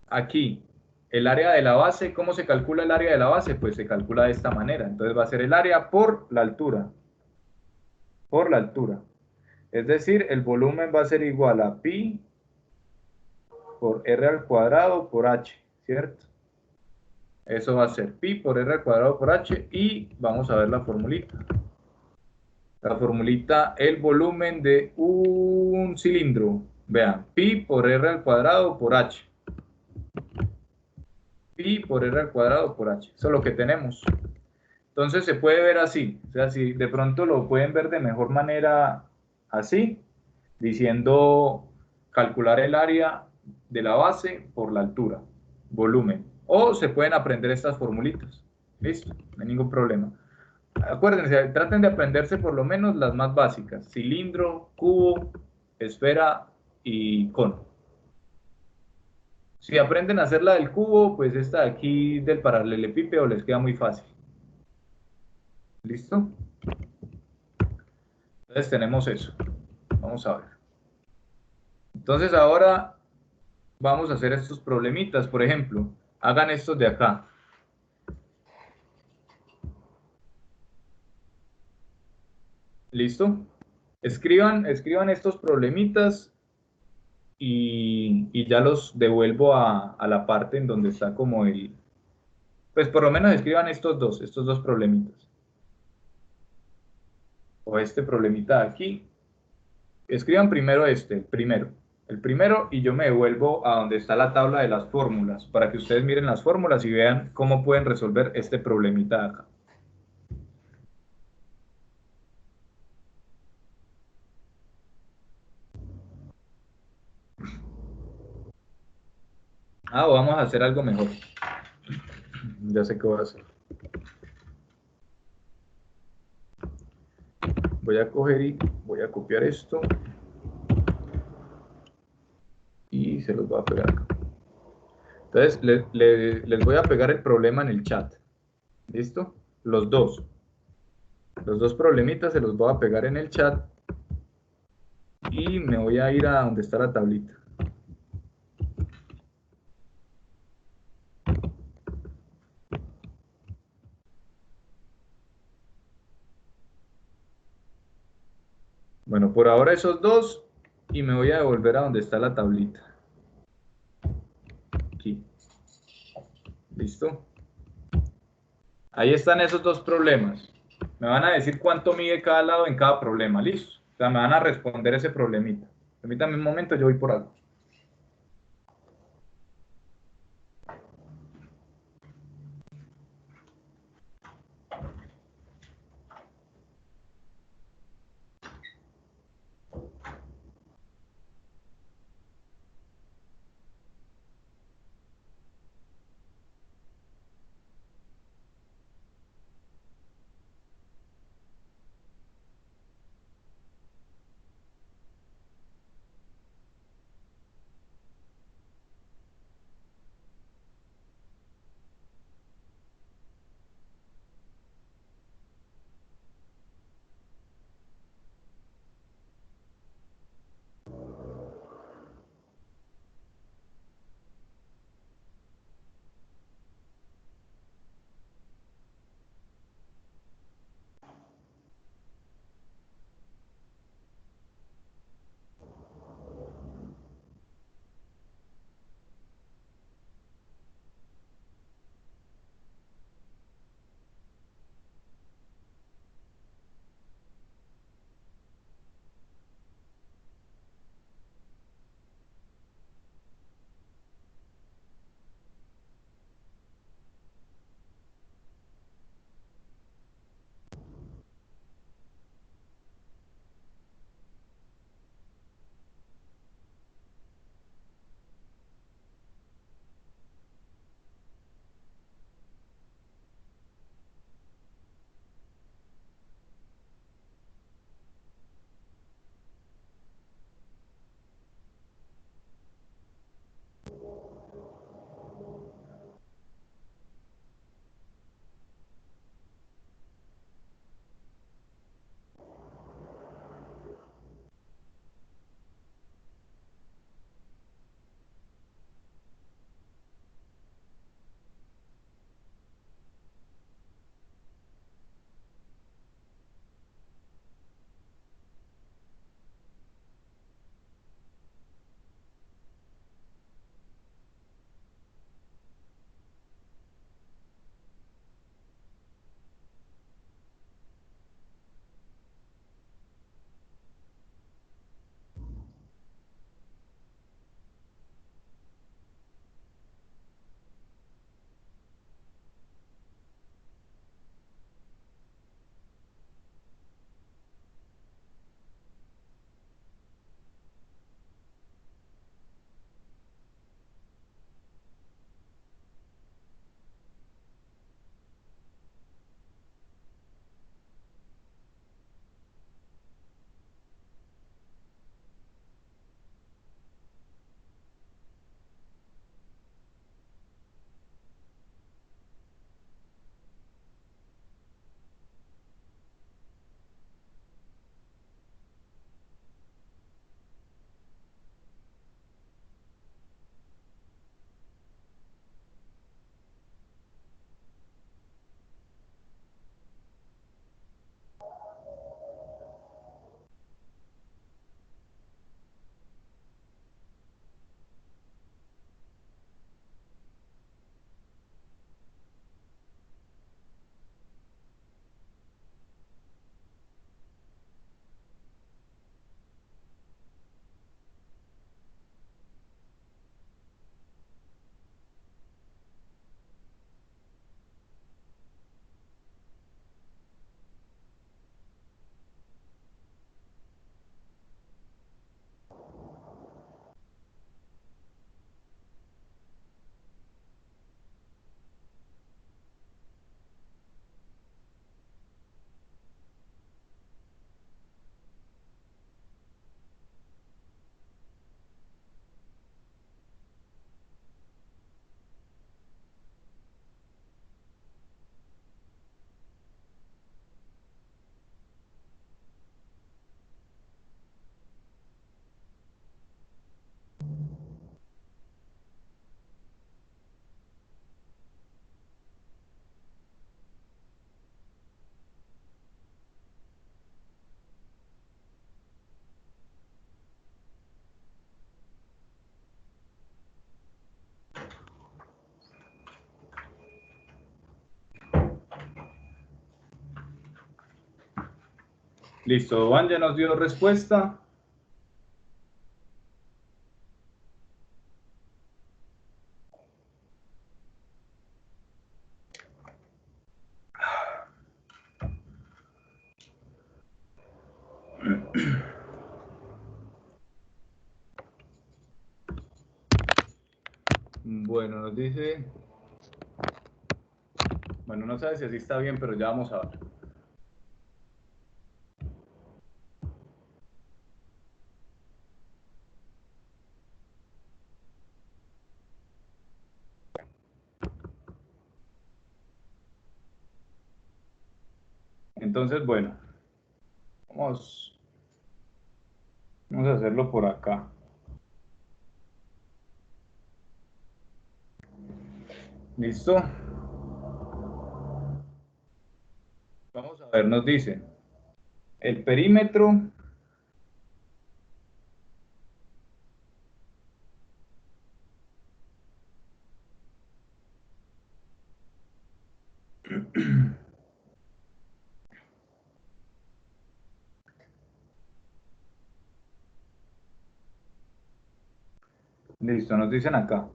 Speaker 1: aquí, el área de la base, ¿cómo se calcula el área de la base? Pues se calcula de esta manera. Entonces va a ser el área por la altura. Por la altura. Es decir, el volumen va a ser igual a pi por r al cuadrado por h, ¿cierto? Eso va a ser pi por r al cuadrado por h y vamos a ver la formulita. La formulita, el volumen de un cilindro. Vean, pi por r al cuadrado por h. Pi por r al cuadrado por h. Eso es lo que tenemos. Entonces se puede ver así. O sea, si de pronto lo pueden ver de mejor manera así, diciendo calcular el área de la base por la altura, volumen. O se pueden aprender estas formulitas. Listo, no hay ningún problema. Acuérdense, traten de aprenderse por lo menos las más básicas: cilindro, cubo, esfera y cono. Si aprenden a hacer la del cubo, pues esta de aquí del paralelepípedo les queda muy fácil. ¿Listo? Entonces tenemos eso. Vamos a ver. Entonces ahora vamos a hacer estos problemitas. Por ejemplo, hagan estos de acá. ¿Listo? Escriban estos problemitas y ya los devuelvo a la parte en donde está como el... Pues por lo menos escriban estos dos problemitas. O este problemita de aquí. Escriban primero el primero y yo me devuelvo a donde está la tabla de las fórmulas para que ustedes miren las fórmulas y vean cómo pueden resolver este problemita de acá. Ah, o vamos a hacer algo mejor. Ya sé qué voy a hacer. Voy a coger y voy a copiar esto y se los voy a pegar acá. Entonces, les voy a pegar el problema en el chat. ¿Listo? Los dos. Los dos problemitas se los voy a pegar en el chat y me voy a ir a donde está la tablita. Bueno, por ahora esos dos y me voy a devolver a donde está la tablita. Aquí. ¿Listo? Ahí están esos dos problemas. Me van a decir cuánto mide cada lado en cada problema. ¿Listo? O sea, me van a responder ese problemita. Permítanme un momento, yo voy por algo. Listo, Juan ya nos dio respuesta. Bueno, nos dice... Bueno, no sabe si así está bien, pero ya vamos a ver. Entonces, bueno, vamos a hacerlo por acá. ¿Listo? Vamos a ver, nos dice el perímetro listo, nos dicen acá.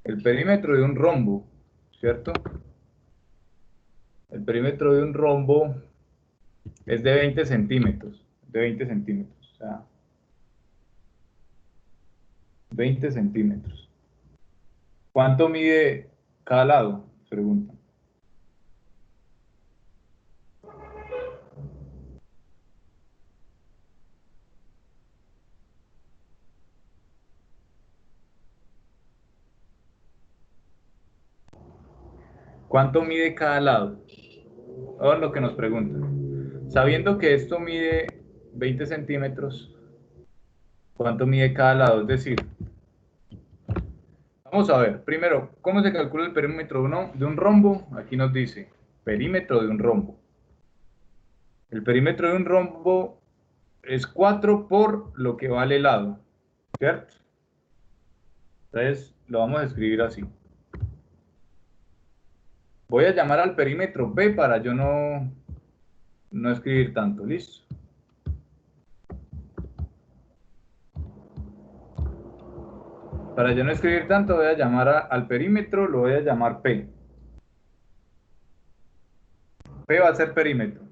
Speaker 1: El perímetro de un rombo, ¿cierto? El perímetro de un rombo es de 20 centímetros. De 20 centímetros. O sea, 20 centímetros. ¿Cuánto mide cada lado? Pregunta. ¿Cuánto mide cada lado? Ahora lo que nos preguntan. Sabiendo que esto mide 20 centímetros, ¿cuánto mide cada lado? Es decir, vamos a ver, primero, ¿cómo se calcula el perímetro de un rombo? Aquí nos dice, perímetro de un rombo. El perímetro de un rombo es 4 por lo que vale el lado, ¿cierto? Entonces, lo vamos a escribir así. Voy a llamar al perímetro P para yo no escribir tanto, ¿listo? Para yo no escribir tanto, voy a llamar al perímetro, lo voy a llamar P. P va a ser perímetro.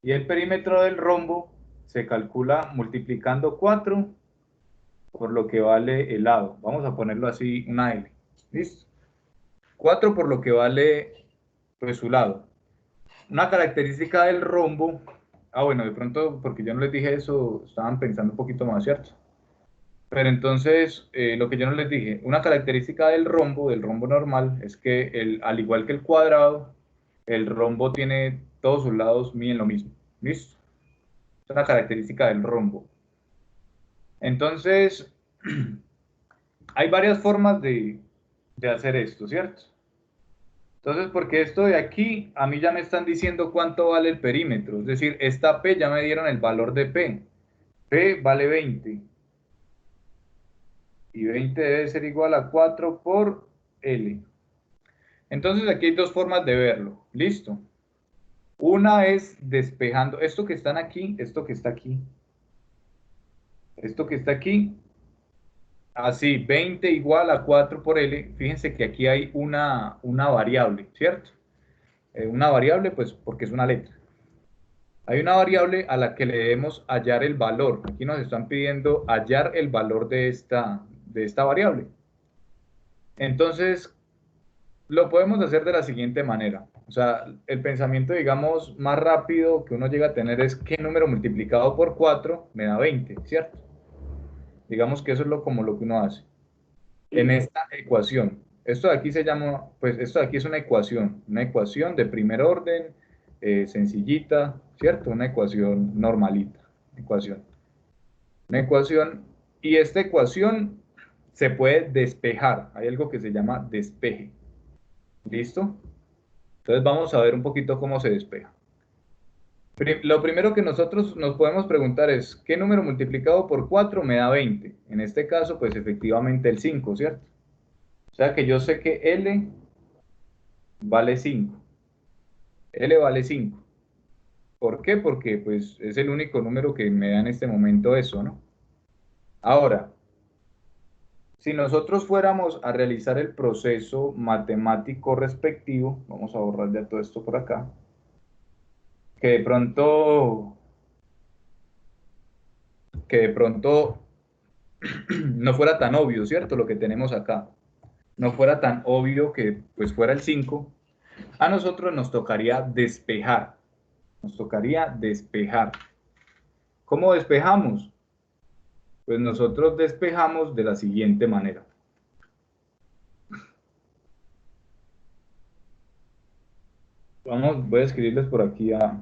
Speaker 1: Y el perímetro del rombo se calcula multiplicando 4 por lo que vale el lado. Vamos a ponerlo así, una L. ¿Listo? 4 por lo que vale pues, su lado. Una característica del rombo... bueno, de pronto, porque yo no les dije eso, estaban pensando un poquito más, ¿cierto? Pero entonces, lo que yo no les dije, una característica del rombo normal, es que al igual que el cuadrado, el rombo tiene todos sus lados miden lo mismo. ¿Listo? Es una característica del rombo. Entonces, hay varias formas de hacer esto, ¿cierto? Entonces, porque esto de aquí, a mí ya me están diciendo cuánto vale el perímetro. Es decir, esta P ya me dieron el valor de P. P vale 20. Y 20 debe ser igual a 4 por L. Entonces, aquí hay dos formas de verlo. ¿Listo? Una es despejando esto que están aquí, esto que está aquí. Esto que está aquí, así, 20 igual a 4 por L. Fíjense que aquí hay una variable, ¿cierto? Una variable, pues, porque es una letra. Hay una variable a la que le debemos hallar el valor. Aquí nos están pidiendo hallar el valor de esta variable. Entonces, lo podemos hacer de la siguiente manera. O sea, el pensamiento, digamos, más rápido que uno llega a tener es qué número multiplicado por 4 me da 20, ¿cierto? Digamos que eso es como lo que uno hace. En esta ecuación, esto de aquí se llama, pues esto de aquí es una ecuación de primer orden, sencillita, ¿cierto? Una ecuación normalita, Una ecuación, y esta ecuación se puede despejar, hay algo que se llama despeje. ¿Listo? Entonces vamos a ver un poquito cómo se despeja. Lo primero que nosotros nos podemos preguntar es, ¿qué número multiplicado por 4 me da 20? En este caso, pues efectivamente el 5, ¿cierto? O sea que yo sé que L vale 5. L vale 5. ¿Por qué? Porque pues es el único número que me da en este momento eso, ¿no? Ahora, si nosotros fuéramos a realizar el proceso matemático respectivo, vamos a borrar ya todo esto por acá, que de pronto, que de pronto no fuera tan obvio, ¿cierto? Lo que tenemos acá. No fuera tan obvio que pues fuera el 5, a nosotros nos tocaría despejar. Nos tocaría despejar. ¿Cómo despejamos? Pues nosotros despejamos de la siguiente manera. Vamos, voy a escribirles por aquí a...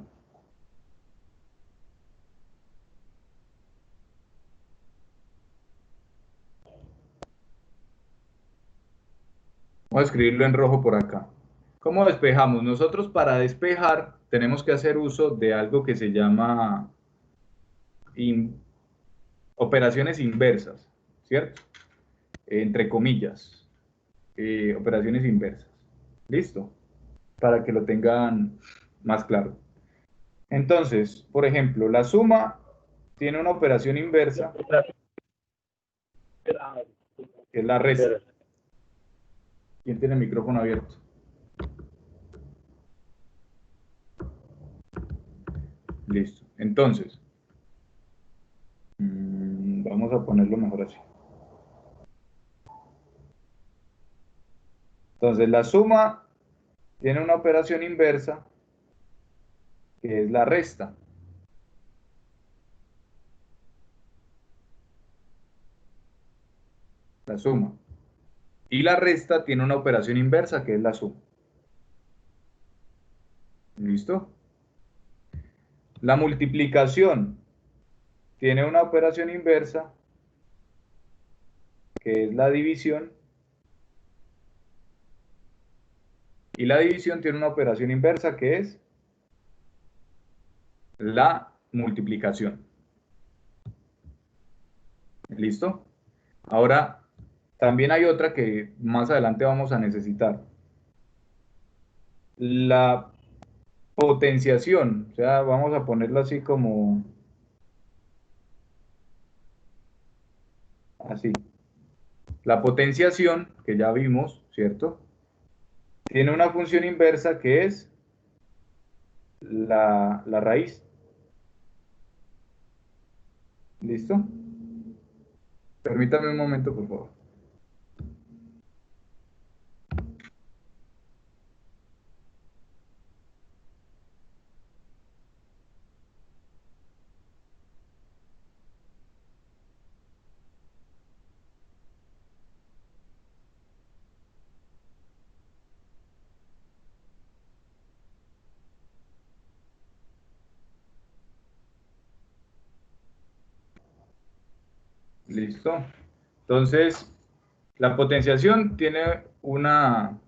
Speaker 1: Vamos a escribirlo en rojo por acá. ¿Cómo despejamos? Nosotros para despejar tenemos que hacer uso de algo que se llama in- operaciones inversas, ¿cierto? Entre comillas, operaciones inversas. ¿Listo? Para que lo tengan más claro. Entonces, por ejemplo, la suma tiene una operación inversa, que es la resta. ¿Quién tiene el micrófono abierto? Listo. Entonces, vamos a ponerlo mejor así. Entonces, la suma tiene una operación inversa, que es la resta. La suma. Y la resta tiene una operación inversa, que es la suma. ¿Listo? La multiplicación tiene una operación inversa, que es la división. Y la división tiene una operación inversa, que es la multiplicación. ¿Listo? Ahora, también hay otra que más adelante vamos a necesitar. La potenciación, o sea, vamos a ponerlo así como así. La potenciación, que ya vimos, ¿cierto? Tiene una función inversa que es la raíz. ¿Listo? Permítame un momento, por favor. ¿Listo? Entonces, la potenciación tiene una,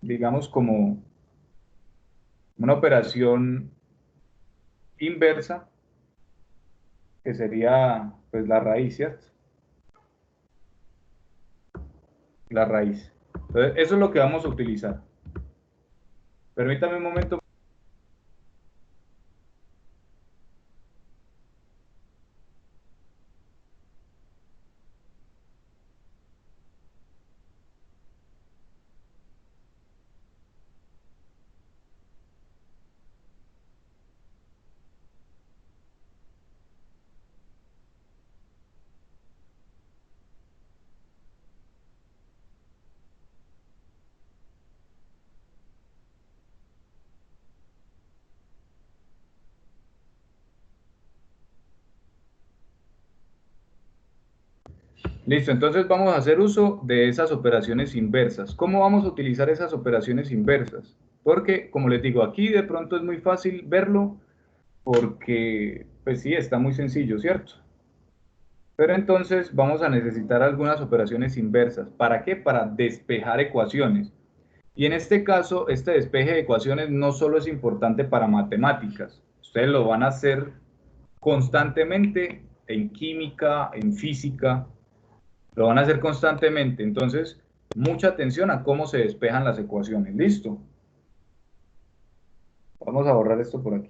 Speaker 1: digamos, como una operación inversa, que sería, pues, la raíz, ¿cierto? La raíz. Entonces, eso es lo que vamos a utilizar. Permítame un momento. Listo, entonces vamos a hacer uso de esas operaciones inversas. ¿Cómo vamos a utilizar esas operaciones inversas? Porque, como les digo, aquí de pronto es muy fácil verlo porque, pues sí, está muy sencillo, ¿cierto? Pero entonces vamos a necesitar algunas operaciones inversas. ¿Para qué? Para despejar ecuaciones. Y en este caso, este despeje de ecuaciones no solo es importante para matemáticas. Ustedes lo van a hacer constantemente en química, en física, lo van a hacer constantemente. Entonces, mucha atención a cómo se despejan las ecuaciones. ¿Listo? Vamos a borrar esto por aquí.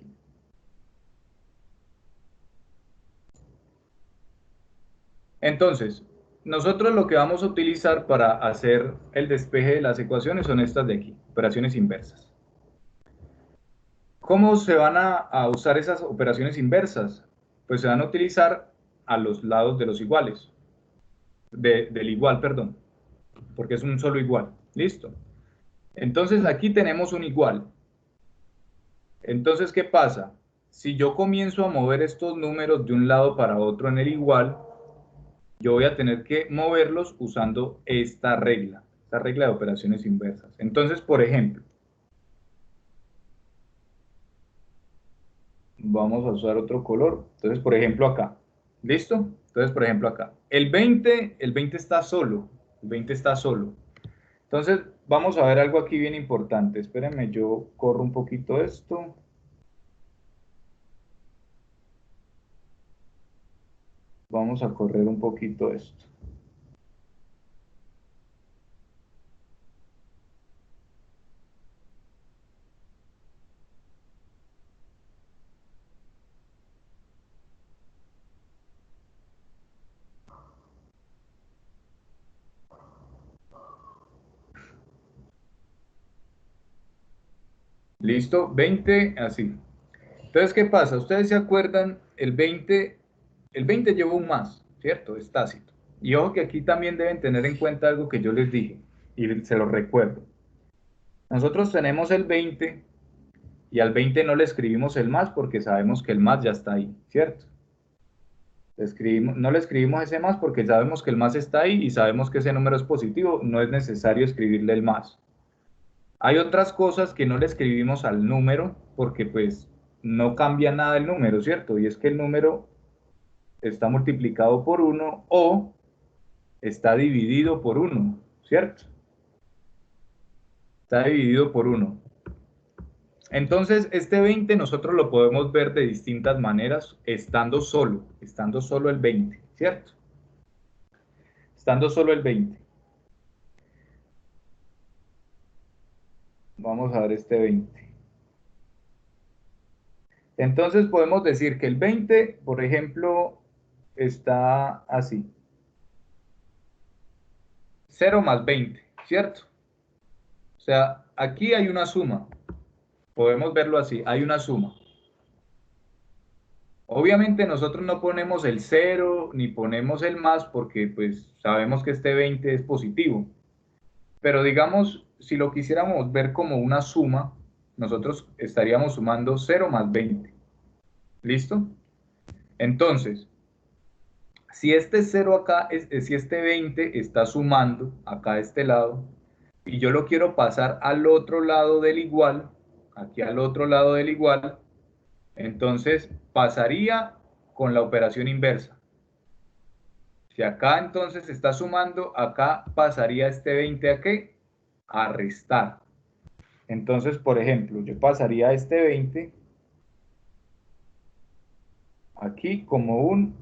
Speaker 1: Entonces, nosotros lo que vamos a utilizar para hacer el despeje de las ecuaciones son estas de aquí, operaciones inversas. ¿Cómo se van a usar esas operaciones inversas? Pues se van a utilizar a los lados de los iguales, del igual, perdón, porque es un solo igual. ¿Listo? Entonces aquí tenemos un igual. Entonces, ¿qué pasa? Si yo comienzo a mover estos números de un lado para otro en el igual, yo voy a tener que moverlos usando esta regla de operaciones inversas. Entonces, por ejemplo, vamos a usar otro color. Entonces, por ejemplo, acá. ¿Listo? Entonces, por ejemplo, acá. El 20 está solo. El 20 está solo. Entonces, vamos a ver algo aquí bien importante. Espérenme, yo corro un poquito esto. Vamos a correr un poquito esto. ¿Listo? 20, así. Entonces, ¿qué pasa? Ustedes se acuerdan, el 20 lleva un más, ¿cierto? Es tácito. Y ojo que aquí también deben tener en cuenta algo que yo les dije, y se lo recuerdo. Nosotros tenemos el 20, y al 20 no le escribimos el más porque sabemos que el más ya está ahí, ¿cierto? No le escribimos ese más porque sabemos que el más está ahí y sabemos que ese número es positivo, no es necesario escribirle el más. Hay otras cosas que no le escribimos al número porque pues no cambia nada el número, ¿cierto? Y es que el número está multiplicado por 1 o está dividido por 1, ¿cierto? Está dividido por 1. Entonces, este 20 nosotros lo podemos ver de distintas maneras estando solo el 20, ¿cierto? Estando solo el 20. Vamos a ver este 20. Entonces podemos decir que el 20, por ejemplo, está así. 0 más 20, ¿cierto? O sea, aquí hay una suma. Podemos verlo así, hay una suma. Obviamente nosotros no ponemos el 0 ni ponemos el más porque pues sabemos que este 20 es positivo. Pero digamos, si lo quisiéramos ver como una suma, nosotros estaríamos sumando 0 más 20. ¿Listo? Entonces, si este 0 acá, si este 20 está sumando acá a este lado, y yo lo quiero pasar al otro lado del igual, aquí al otro lado del igual, entonces pasaría con la operación inversa. Si acá entonces está sumando, acá pasaría este 20 a ¿qué? A restar. Entonces, por ejemplo, yo pasaría este 20 aquí como un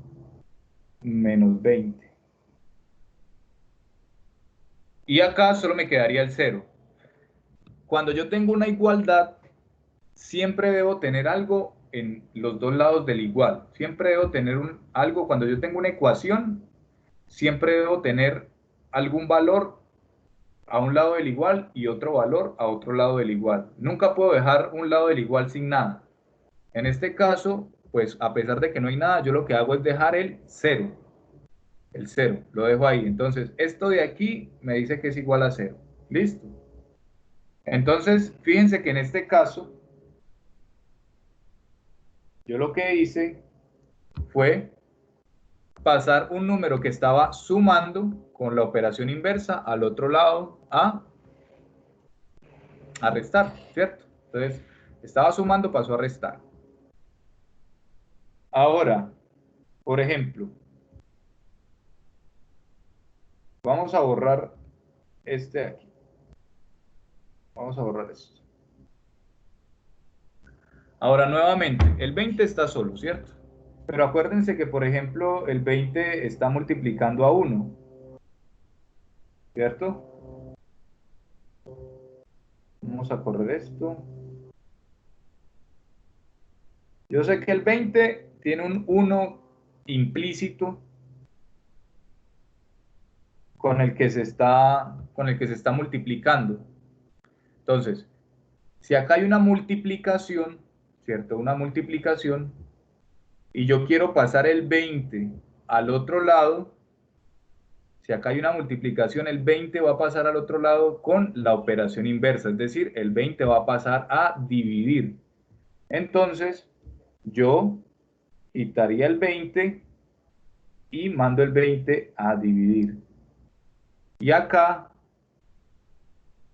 Speaker 1: menos 20. Y acá solo me quedaría el 0. Cuando yo tengo una igualdad, siempre debo tener algo en los dos lados del igual. Siempre debo tener algo, cuando yo tengo una ecuación, siempre debo tener algún valor a un lado del igual y otro valor a otro lado del igual. Nunca puedo dejar un lado del igual sin nada. En este caso, pues a pesar de que no hay nada, yo lo que hago es dejar el 0. El 0, lo dejo ahí. Entonces, esto de aquí me dice que es igual a 0. ¿Listo? Entonces, fíjense que en este caso, yo lo que hice fue pasar un número que estaba sumando con la operación inversa al otro lado a restar, ¿cierto? Entonces, estaba sumando, pasó a restar. Ahora, por ejemplo, vamos a borrar este de aquí. Vamos a borrar esto. Ahora, nuevamente, el 20 está solo, ¿cierto? Pero acuérdense que, por ejemplo, el 20 está multiplicando a 1, ¿cierto? Vamos a correr esto. Yo sé que el 20 tiene un 1 implícito con el que se está multiplicando. Entonces, si acá hay una multiplicación, ¿cierto? Una multiplicación, y yo quiero pasar el 20 al otro lado, si acá hay una multiplicación, el 20 va a pasar al otro lado con la operación inversa, es decir, el 20 va a pasar a dividir. Entonces, yo quitaría el 20 y mando el 20 a dividir. Y acá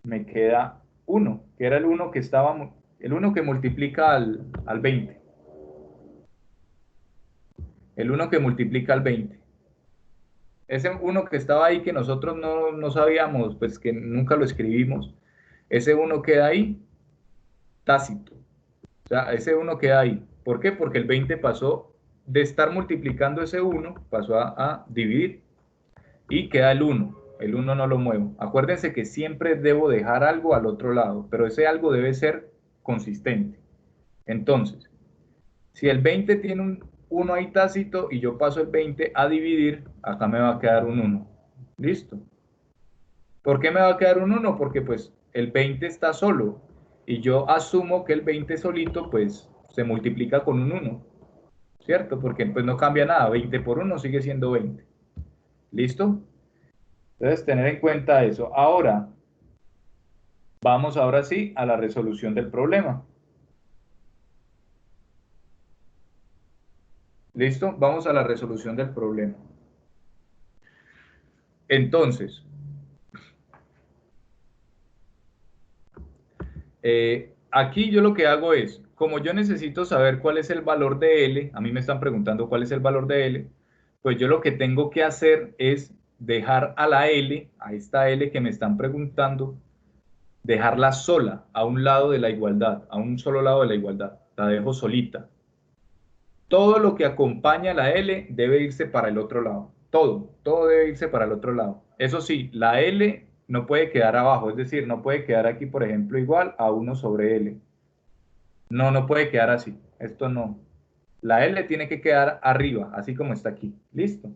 Speaker 1: me queda 1, que era el 1 que estaba, el 1 que multiplica al 20. El 1 que multiplica al 20. Ese 1 que estaba ahí que nosotros no sabíamos, pues que nunca lo escribimos, ese 1 queda ahí tácito. O sea, ese 1 queda ahí. ¿Por qué? Porque el 20 pasó de estar multiplicando ese 1, pasó a dividir y queda el 1. El 1 no lo muevo. Acuérdense que siempre debo dejar algo al otro lado, pero ese algo debe ser consistente. Entonces, si el 20 tiene un 1 ahí tácito y yo paso el 20 a dividir, acá me va a quedar un 1. ¿Listo? ¿Por qué me va a quedar un 1? Porque pues el 20 está solo y yo asumo que el 20 solito pues se multiplica con un 1, ¿cierto? Porque pues no cambia nada, 20 por 1 sigue siendo 20. ¿Listo? Entonces tener en cuenta eso. Ahora, vamos ahora sí a la resolución del problema. ¿Listo? Vamos a la resolución del problema. Entonces, aquí yo lo que hago es, como yo necesito saber cuál es el valor de L, a mí me están preguntando cuál es el valor de L, pues yo lo que tengo que hacer es dejar a la L, a esta L que me están preguntando, dejarla sola, a un lado de la igualdad, a un solo lado de la igualdad, la dejo solita. Todo lo que acompaña a la L debe irse para el otro lado, todo debe irse para el otro lado. Eso sí, la L no puede quedar abajo, es decir, no puede quedar aquí, por ejemplo, igual a 1 sobre L. No puede quedar así. Esto no. La L tiene que quedar arriba, así como está aquí. ¿Listo?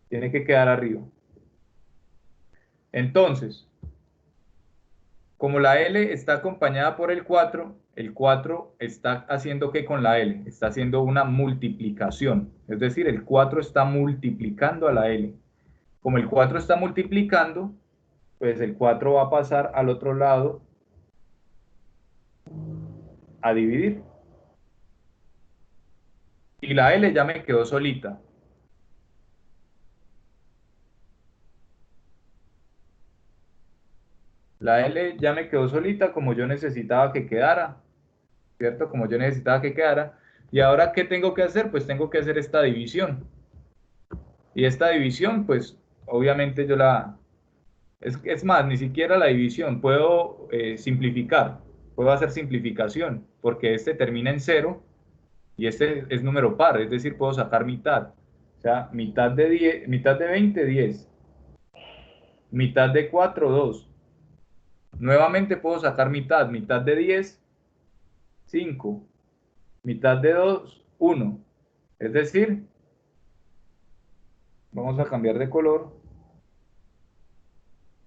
Speaker 1: Tiene que quedar arriba. Entonces, como la L está acompañada por el 4 está haciendo ¿qué con la L? Está haciendo una multiplicación. Es decir, el 4 está multiplicando a la L. Como el 4 está multiplicando, pues el 4 va a pasar al otro lado a dividir. Y la L ya me quedó solita. La L ya me quedó solita como yo necesitaba que quedara, ¿cierto? Como yo necesitaba que quedara. Y ahora, ¿qué tengo que hacer? Pues tengo que hacer esta división. Y esta división, pues, obviamente yo la... Es más, ni siquiera la división. Puedo simplificar. Puedo hacer simplificación, porque este termina en 0 y este es número par, es decir, puedo sacar mitad. O sea, mitad de 10, mitad de 20, 10. Mitad de 4, 2. Nuevamente puedo sacar mitad. Mitad de 10, 5. Mitad de 2, 1. Es decir, vamos a cambiar de color.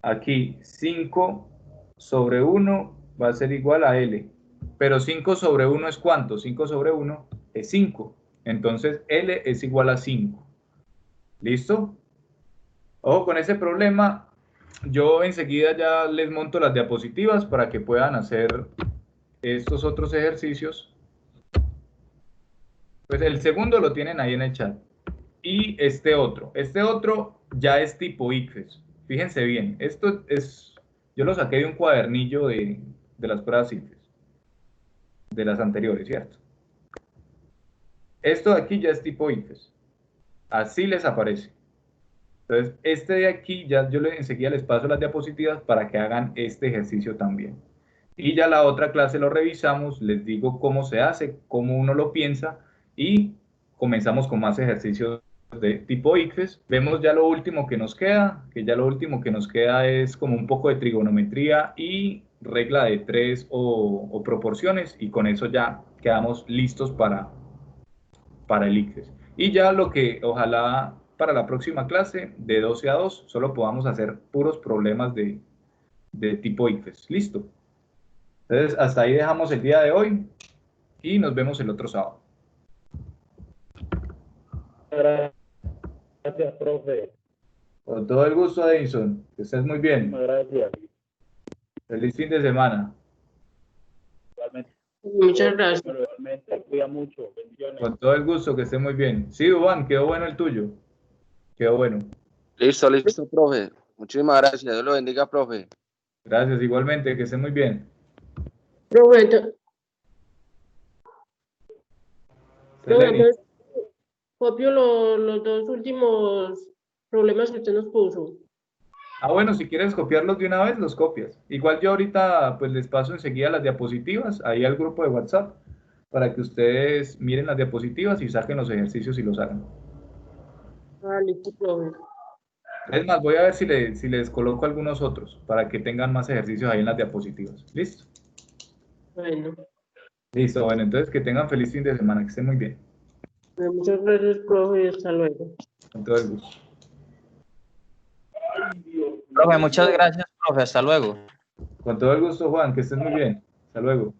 Speaker 1: Aquí 5 sobre 1 va a ser igual a L. Pero 5 sobre 1 es ¿cuánto? 5 sobre 1 es 5. Entonces L es igual a 5. ¿Listo? Ojo con ese problema. Yo enseguida ya les monto las diapositivas para que puedan hacer estos otros ejercicios. Pues el segundo lo tienen ahí en el chat. Y este otro ya es tipo ICFES. Fíjense bien, esto es, yo lo saqué de un cuadernillo de las pruebas ICFES, de las anteriores, ¿cierto? Esto de aquí ya es tipo ICFES. Así les aparece. Entonces, este de aquí, ya yo enseguida les paso las diapositivas para que hagan este ejercicio también. Y ya la otra clase lo revisamos, les digo cómo se hace, cómo uno lo piensa y comenzamos con más ejercicios de tipo ICFES. Vemos ya lo último que nos queda, que ya lo último que nos queda es como un poco de trigonometría y regla de tres o proporciones, y con eso ya quedamos listos para el ICFES. Y ya lo que ojalá para la próxima clase de 12 a 2 solo podamos hacer puros problemas de tipo ICFES. Listo. Entonces, hasta ahí dejamos el día de hoy y nos vemos el otro sábado.
Speaker 3: Gracias, profe.
Speaker 1: Con todo el gusto, Edison. Que estés muy bien.
Speaker 3: Muchas gracias.
Speaker 1: Feliz fin de semana.
Speaker 3: Igualmente.
Speaker 4: Muchas gracias.
Speaker 3: Igualmente, cuida mucho. Bendiciones.
Speaker 1: Con todo el gusto, que esté muy bien. Sí, Juan, quedó bueno el tuyo. Quedó bueno.
Speaker 5: Listo, listo, profe. Muchísimas gracias. Dios lo bendiga, profe.
Speaker 1: Gracias, igualmente, que esté muy bien.
Speaker 4: Profe,
Speaker 1: Seleni.
Speaker 4: entonces, copio los dos últimos problemas que usted nos puso.
Speaker 1: Ah, bueno, si quieres copiarlos de una vez, los copias. Igual yo ahorita pues les paso enseguida las diapositivas ahí al grupo de WhatsApp para que ustedes miren las diapositivas y saquen los ejercicios y los hagan.
Speaker 4: Ah, listo, profe.
Speaker 1: Es más, voy a ver si les coloco algunos otros para que tengan más ejercicios ahí en las diapositivas. ¿Listo?
Speaker 4: Bueno,
Speaker 1: Listo, bueno, entonces que tengan feliz fin de semana, que estén muy bien.
Speaker 4: muchas gracias, profe, y hasta luego.
Speaker 1: Con todo el gusto.
Speaker 2: Profe, muchas gracias, profe. Hasta luego.
Speaker 1: Con todo el gusto, Juan, que estés muy bien. Hasta luego.